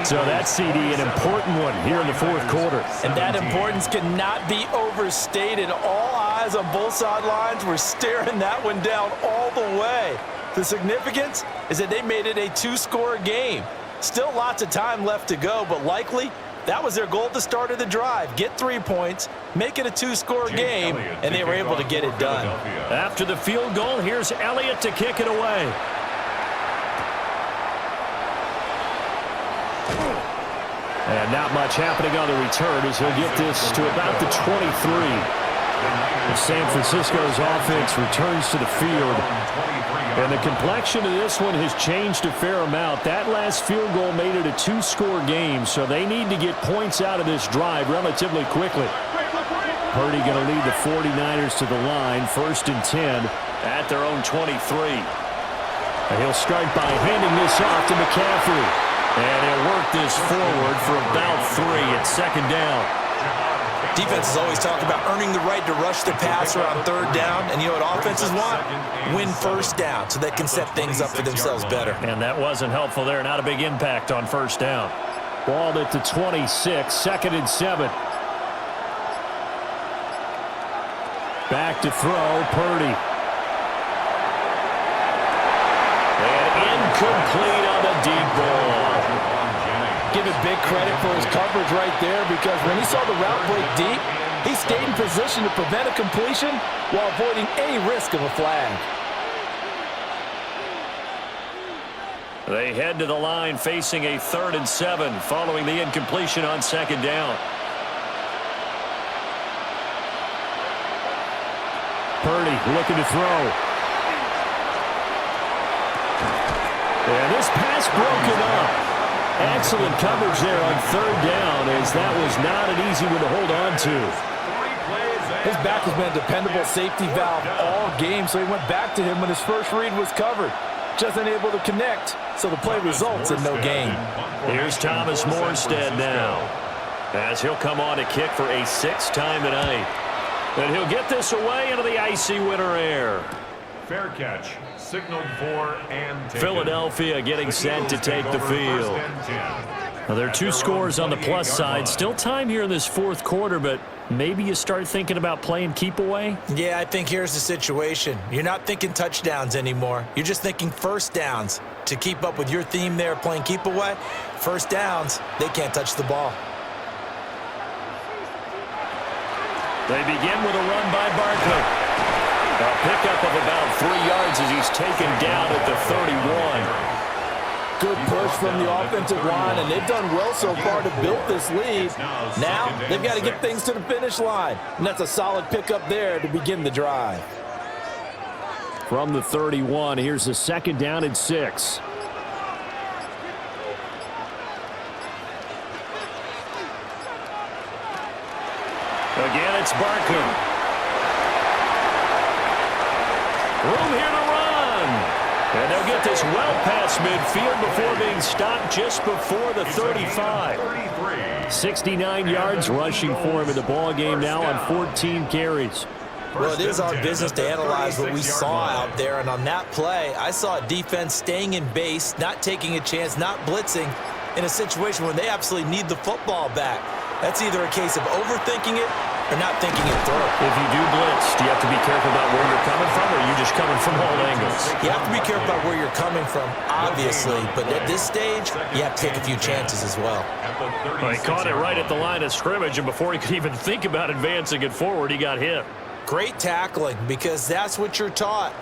So that's, CD, an important one here in the fourth quarter. And that importance cannot be overstated. All eyes on both sidelines were staring that one down all the way. The significance is that they made it a two-score game. Still lots of time left to go, but likely that was their goal at the start of the drive. Get 3 points, make it a two-score game, and they were able to get it done. After the field goal, here's Elliott to kick it away. And not much happening on the return as he'll get this to about the 23. San Francisco's offense returns to the field. And the complexion of this one has changed a fair amount. That last field goal made it a two-score game, so they need to get points out of this drive relatively quickly. Purdy going to lead the 49ers to the line, 1st and 10 at their own 23. And he'll start by handing this off to McCaffrey. And he'll work this forward for about 3 at 2nd down. Defenses always talk about earning the right to rush the passer on 3rd down. And you know what offenses want? Win 1st down so they can set things up for themselves better. And that wasn't helpful there. Not a big impact on 1st down. Ball at the 26, 2nd and 7. Back to throw, Purdy. And incomplete on the deep ball. Give it big credit for his coverage right there, because when he saw the route break deep, he stayed in position to prevent a completion while avoiding any risk of a flag. They head to the line facing a 3rd and 7 following the incompletion on 2nd down. Purdy looking to throw. And this pass broken up. Excellent coverage there on 3rd down, as that was not an easy one to hold on to. His back has been a dependable safety valve all game, so he went back to him when his first read was covered. Just unable to connect, so the play results in no gain. Here's Thomas Morstead now, as he'll come on to kick for a 6th time tonight. And he'll get this away into the icy winter air. Fair catch. Signaled for and taken. Philadelphia getting set to take the field. Now, there are 2 scores on the plus side. Still time here in this 4th quarter, but maybe you start thinking about playing keep away? Yeah, I think here's the situation. You're not thinking touchdowns anymore. You're just thinking 1st downs. To keep up with your theme there, playing keep away, 1st downs, they can't touch the ball. They begin with a run by Barkley. A pickup of about 3 yards as he's taken down at the 31. Good push from the offensive line, and they've done well so far to build this lead. Now they've got to get things to the finish line, and that's a solid pickup there to begin the drive. From the 31, here's a 2nd down and 6. Again, it's Barkley. Room here to run. And they'll get this well past midfield before being stopped just before the 35. 69 yards rushing for him in the ball game now on 14 carries. Well, it is our business to analyze what we saw out there. And on that play, I saw a defense staying in base, not taking a chance, not blitzing in a situation where they absolutely need the football back. That's either a case of overthinking it or not thinking it through. If you do blitz, do you have to be careful about where you're coming from, or are you just coming from all angles? You have to be careful about where you're coming from, obviously. But at this stage, you have to take a few chances as well. Well, he caught it right at the line of scrimmage, and before he could even think about advancing it forward, he got hit. Great tackling, because that's what you're taught.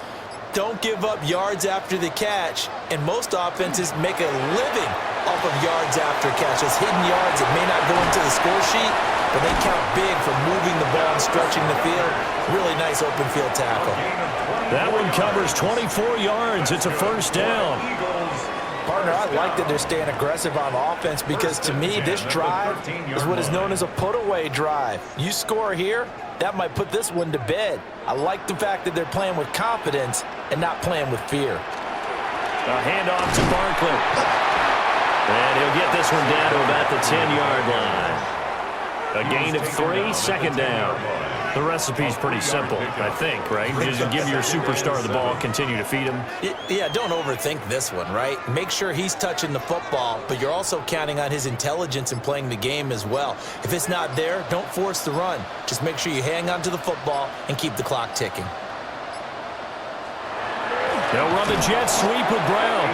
don't give up yards after the catch, and most offenses make a living off of yards after catch. Those hidden yards that may not go into the score sheet, but they count big for moving the ball and stretching the field. Really nice open field tackle. That one covers 24 yards. It's a first down. Partner, I like that they're staying aggressive on offense because, to me, this drive is what is known as a put-away drive. You score here, that might put this one to bed. I like the fact that they're playing with confidence and not playing with fear. A handoff to Barkley. And he'll get this one down to about the 10-yard line. A gain of 3, second down. The recipe's pretty simple, I think, right? Just give your superstar the ball, continue to feed him. Yeah, don't overthink this one, right? Make sure he's touching the football, but you're also counting on his intelligence in playing the game as well. If it's not there, don't force the run. Just make sure you hang on to the football and keep the clock ticking. They'll run the jet sweep with Brown.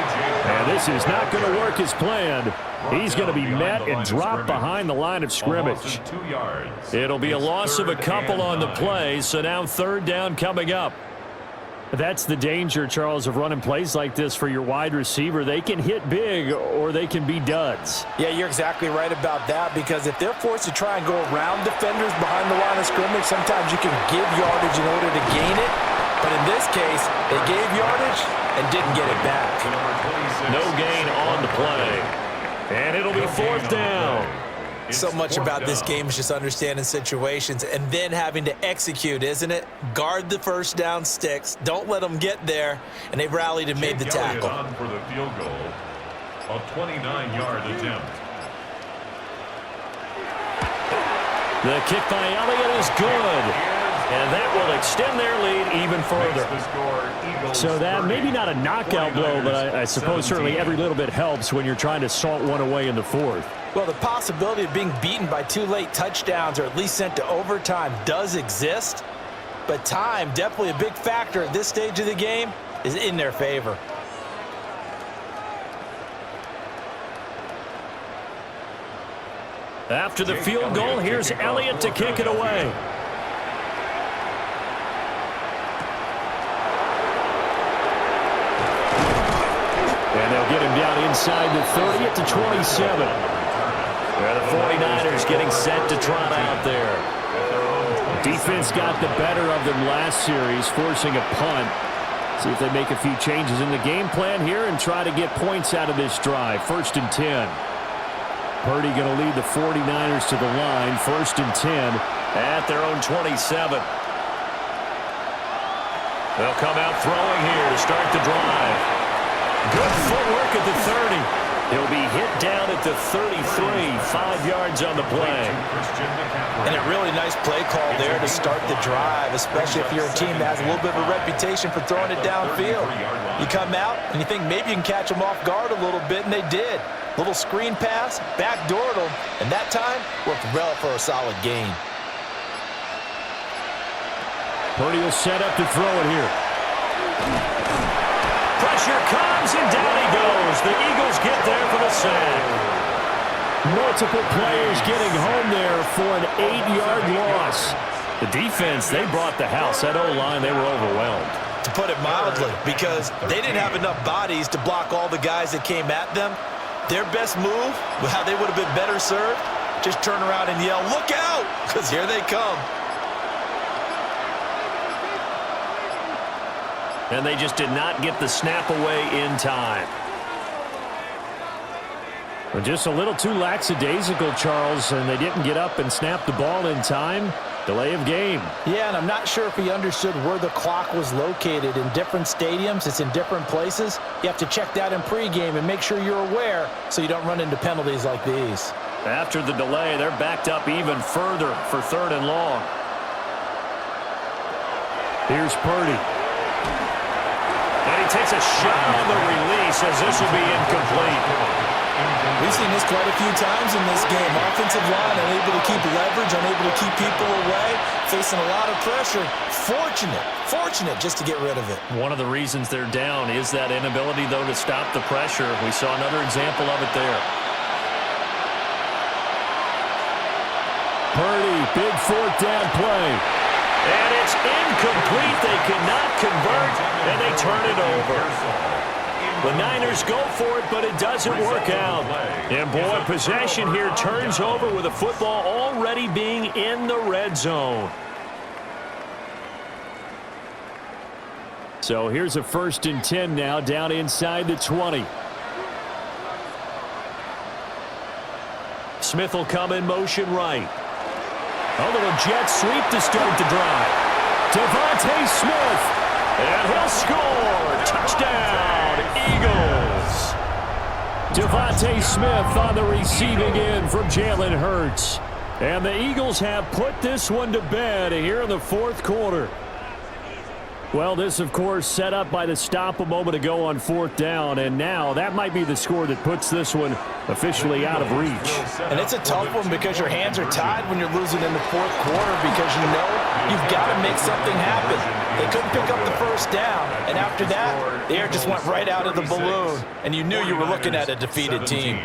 And this is not going to work as planned. He's going to be met and dropped behind the line of scrimmage. It'll be a loss of a couple on the play, so now third down coming up. That's the danger, Charles, of running plays like this for your wide receiver. They can hit big or they can be duds. Yeah, you're exactly right about that, because if they're forced to try and go around defenders behind the line of scrimmage, sometimes you can give yardage in order to gain it. But in this case, they gave yardage and didn't get it back. No gain on the play. And it'll be fourth down. So much about this game is just understanding situations and then having to execute, isn't it? Guard the first down sticks. Don't let them get there. And they rallied and made the tackle. On for the field goal. A 29-yard attempt. The kick by Elliott is good. And that will extend their lead even further. So that maybe not a knockout blow, but I suppose certainly every little bit helps when you're trying to salt one away in the fourth. Well, the possibility of being beaten by 2 late touchdowns or at least sent to overtime does exist. But time, definitely a big factor at this stage of the game, is in their favor. After the field goal, here's Elliott to kick it away. And they'll get him down inside the 30 at the 27. The 49ers getting set to trot out there. Defense got the better of them last series, forcing a punt. See if they make a few changes in the game plan here and try to get points out of this drive. 1st and 10. Purdy going to lead the 49ers to the line. 1st and 10 at their own 27. They'll come out throwing here to start the drive. Good footwork at the 30. He'll be hit down at the 33, 5 yards on the play. And a really nice play call there to start the drive, especially if you're a team that has a little bit of a reputation for throwing it downfield. You come out and you think maybe you can catch them off guard a little bit, and they did. Little screen pass, backdoored them, and that time worked well for a solid gain. Purdy will set up to throw it here. Pressure comes, and down he goes. The Eagles get there for the sack. Multiple players getting home there for an 8-yard loss. The defense, they brought the house. That O-line, they were overwhelmed. To put it mildly, because they didn't have enough bodies to block all the guys that came at them. Their best move, how they would have been better served, just turn around and yell, "Look out!" because here they come. And they just did not get the snap away in time. Well, just a little too lackadaisical, Charles, and they didn't get up and snap the ball in time. Delay of game. Yeah, and I'm not sure if he understood where the clock was located. In different stadiums, it's in different places. You have to check that in pregame and make sure you're aware so you don't run into penalties like these. After the delay, they're backed up even further for 3rd and long. Here's Purdy. And he takes a shot on the release as this will be incomplete. We've seen this quite a few times in this game. Offensive line unable to keep leverage, unable to keep people away, facing a lot of pressure. Fortunate just to get rid of it. One of the reasons they're down is that inability, though, to stop the pressure. We saw another example of it there. Purdy, big 4th down play. And it's incomplete. They cannot convert, and they turn it over. The Niners go for it, but it doesn't work out. And, boy, possession here turns over with the football already being in the red zone. So here's a 1st and 10 now down inside the 20. Smith will come in motion right. A little jet sweep to start the drive. Devontae Smith, and he'll score. Touchdown, Eagles. Devontae Smith on the receiving end from Jalen Hurts. And the Eagles have put this one to bed here in the 4th quarter. Well, this, of course, set up by the stop a moment ago on 4th down, and now that might be the score that puts this one officially out of reach. And it's a tough one because your hands are tied when you're losing in the 4th quarter because you know you've got to make something happen. They couldn't pick up the 1st down, and after that, the air just went right out of the balloon, and you knew you were looking at a defeated team.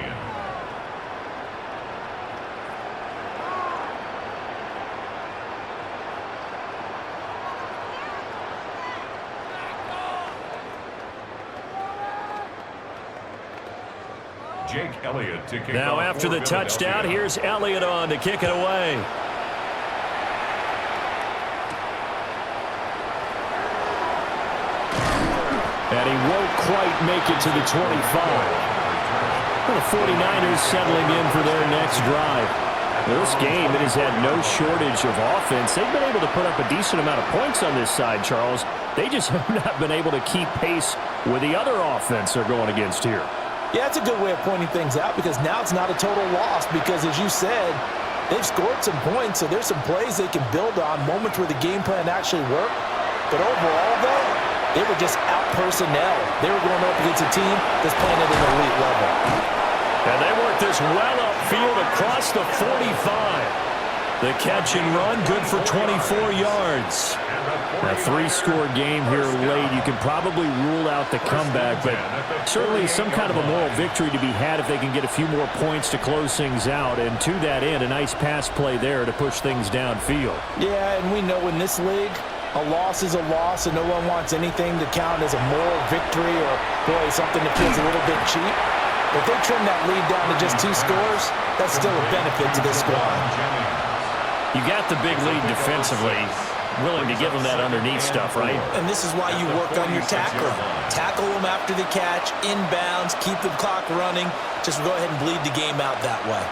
Jake Elliott to kick Now off after the touchdown, here's Elliott on to kick it away. And he won't quite make it to the 25. Well, the 49ers settling in for their next drive. Well, this game, it has had no shortage of offense. They've been able to put up a decent amount of points on this side, Charles. They just have not been able to keep pace with the other offense they're going against here. Yeah, it's a good way of pointing things out because now it's not a total loss because, as you said, they've scored some points, so there's some plays they can build on, moments where the game plan actually worked. But overall, though, they were just out personnel. They were going up against a team that's playing at an elite level. And they worked this well upfield across the 45. The catch and run, good for 24 yards. A 3-score game here late. You can probably rule out the comeback, but certainly some kind of a moral victory to be had if they can get a few more points to close things out. And to that end, a nice pass play there to push things downfield. Yeah, and we know in this league, a loss is a loss, and no one wants anything to count as a moral victory or, boy, something that feels a little bit cheap. If they trim that lead down to just 2 scores, that's still a benefit to this squad. You got the big lead defensively, willing to give them that underneath stuff, right? And this is why you work on your tackling. Tackle them after the catch, inbounds, keep the clock running. Just go ahead and bleed the game out that way.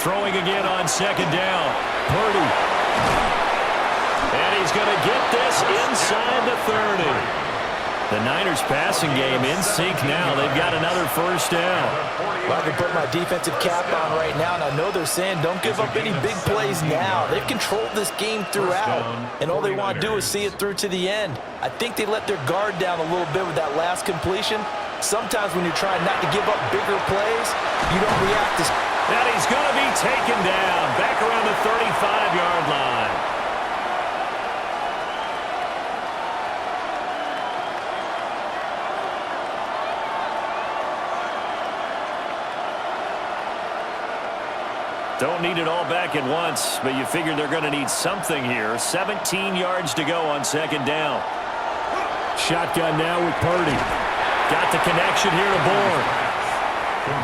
Throwing again on 2nd down. Purdy. And he's going to get this inside the 30. The Niners passing game in sync now. They've got another 1st down. Well, I can put my defensive cap on right now, and I know they're saying don't give up any big plays now. They've controlled this game throughout, and all they want to do is see it through to the end. I think they let their guard down a little bit with that last completion. Sometimes when you're trying not to give up bigger plays, you don't react as... And he's going to be taken down back around the 35-yard line. Don't need it all back at once, but you figure they're going to need something here. 17 yards to go on 2nd down. Shotgun now with Purdy. Got the connection here to Bourne.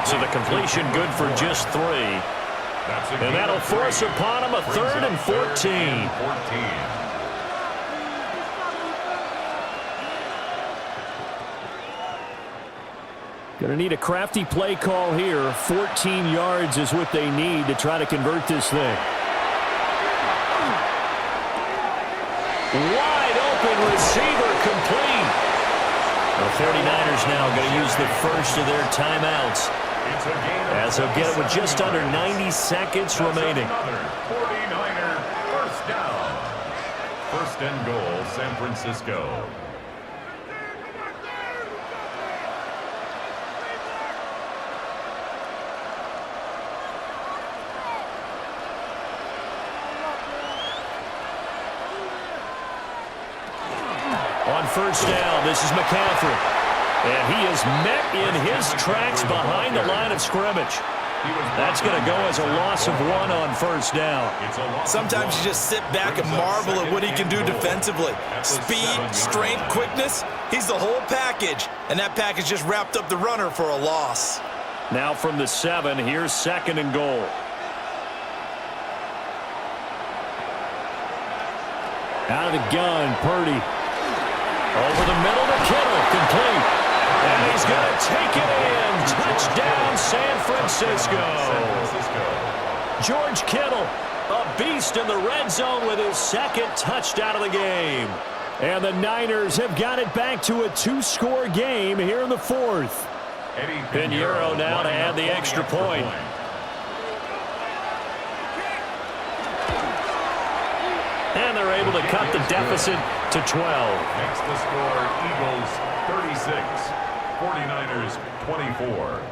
So the completion good for just 3. And that'll force upon him a 3rd and 14. Going to need a crafty play call here. 14 yards is what they need to try to convert this thing. Wide open receiver complete. The 49ers now going to use the first of their timeouts, as they'll get it with just under 90 seconds remaining. 49er 1st down. 1st and goal, San Francisco. On 1st down, this is McCaffrey. And he is met in his tracks behind the line of scrimmage. That's going to go as a loss of 1 on first down. Sometimes you just sit back and marvel at what he can do defensively. Speed, strength, quickness, he's the whole package. And that package just wrapped up the runner for a loss. Now from the 7, here's 2nd and goal. Out of the gun, Purdy. Over the middle to Kittle, complete. And he's going to take it in. Touchdown, San Francisco. George Kittle, a beast in the red zone with his 2nd touchdown of the game. And the Niners have got it back to a 2-score game here in the 4th. Pinheiro now to add the extra point. And they're able to cut the deficit to 12. Next to score, Eagles 36, 49ers 24.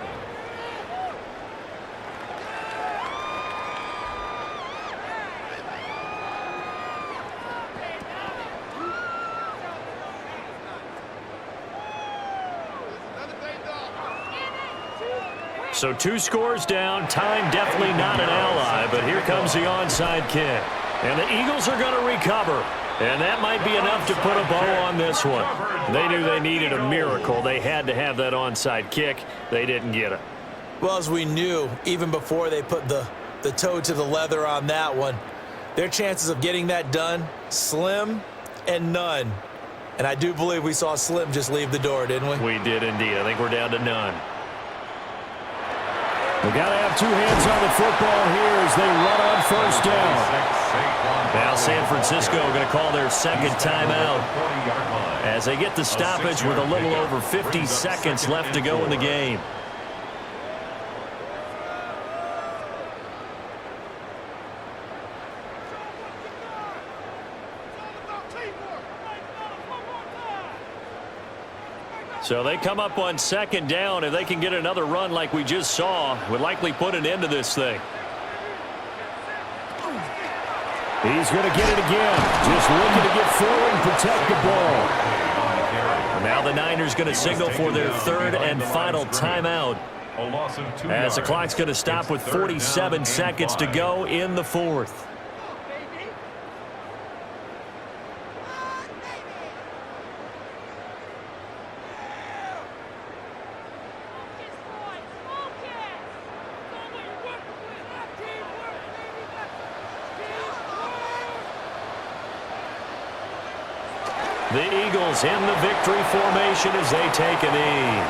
So 2 scores down. Time definitely not an ally, but here comes the onside kick. And the Eagles are going to recover. And that might be enough to put a bow on this one. They knew they needed a miracle. They had to have that onside kick. They didn't get it. Well, as we knew, even before they put the toe to the leather on that one, their chances of getting that done, slim and none. And I do believe we saw Slim just leave the door, didn't we? We did indeed. I think we're down to none. We've got to have 2 hands on the football here as they run on first down. Now San Francisco going to call their 2nd timeout as they get the stoppage with a little over 50 seconds left to go in the game. So they come up on 2nd down. If they can get another run like we just saw, would likely put an end to this thing. He's going to get it again. Just looking to get forward and protect the ball. And now the Niners going to signal for their 3rd and final timeout. As the clock's going to stop with 47 seconds to go in the 4th. The Eagles in the victory formation as they take a knee.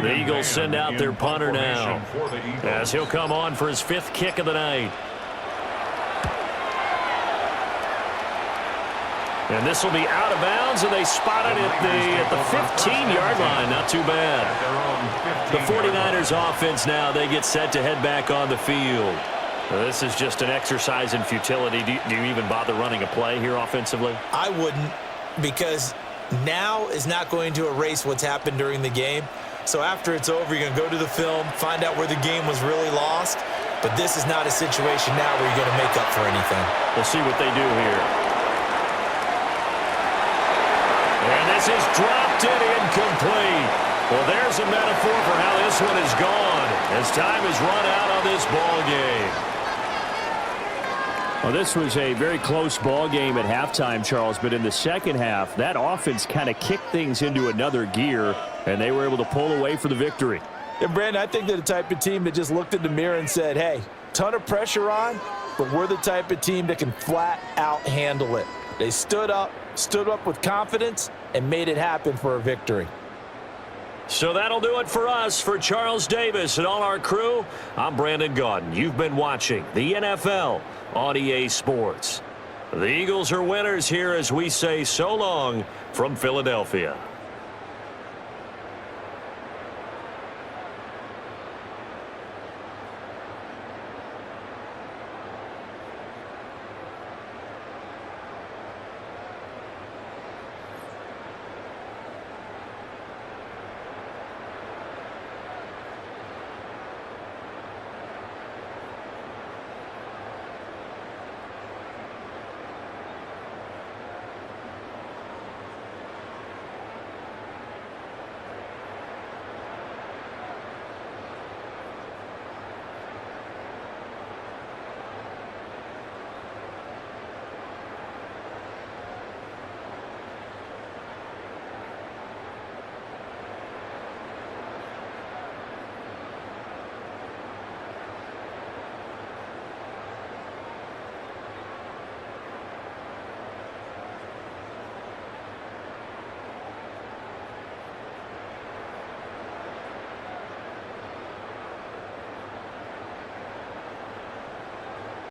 The Eagles send out their punter now as he'll come on for his 5th kick of the night. And this will be out of bounds, and they spot it at the 15-yard line. Not too bad. The 49ers offense now, they get set to head back on the field. Now, this is just an exercise in futility. Do you even bother running a play here offensively? I wouldn't, because now is not going to erase what's happened during the game. So after it's over, you're going to go to the film, find out where the game was really lost. But this is not a situation now where you're going to make up for anything. We'll see what they do here. And this is dropped and incomplete. Well, there's a metaphor for how this one is gone as time is run out on this ball game. Well, this was a very close ball game at halftime, Charles, but in the second half, that offense kind of kicked things into another gear, and they were able to pull away for the victory. And, Brandon, I think they're the type of team that just looked in the mirror and said, hey, ton of pressure on, but we're the type of team that can flat out handle it. They stood up with confidence, and made it happen for a victory. So that'll do it for us. For Charles Davis and all our crew, I'm Brandon Gaudin. You've been watching the NFL on EA Sports. The Eagles are winners here as we say so long from Philadelphia.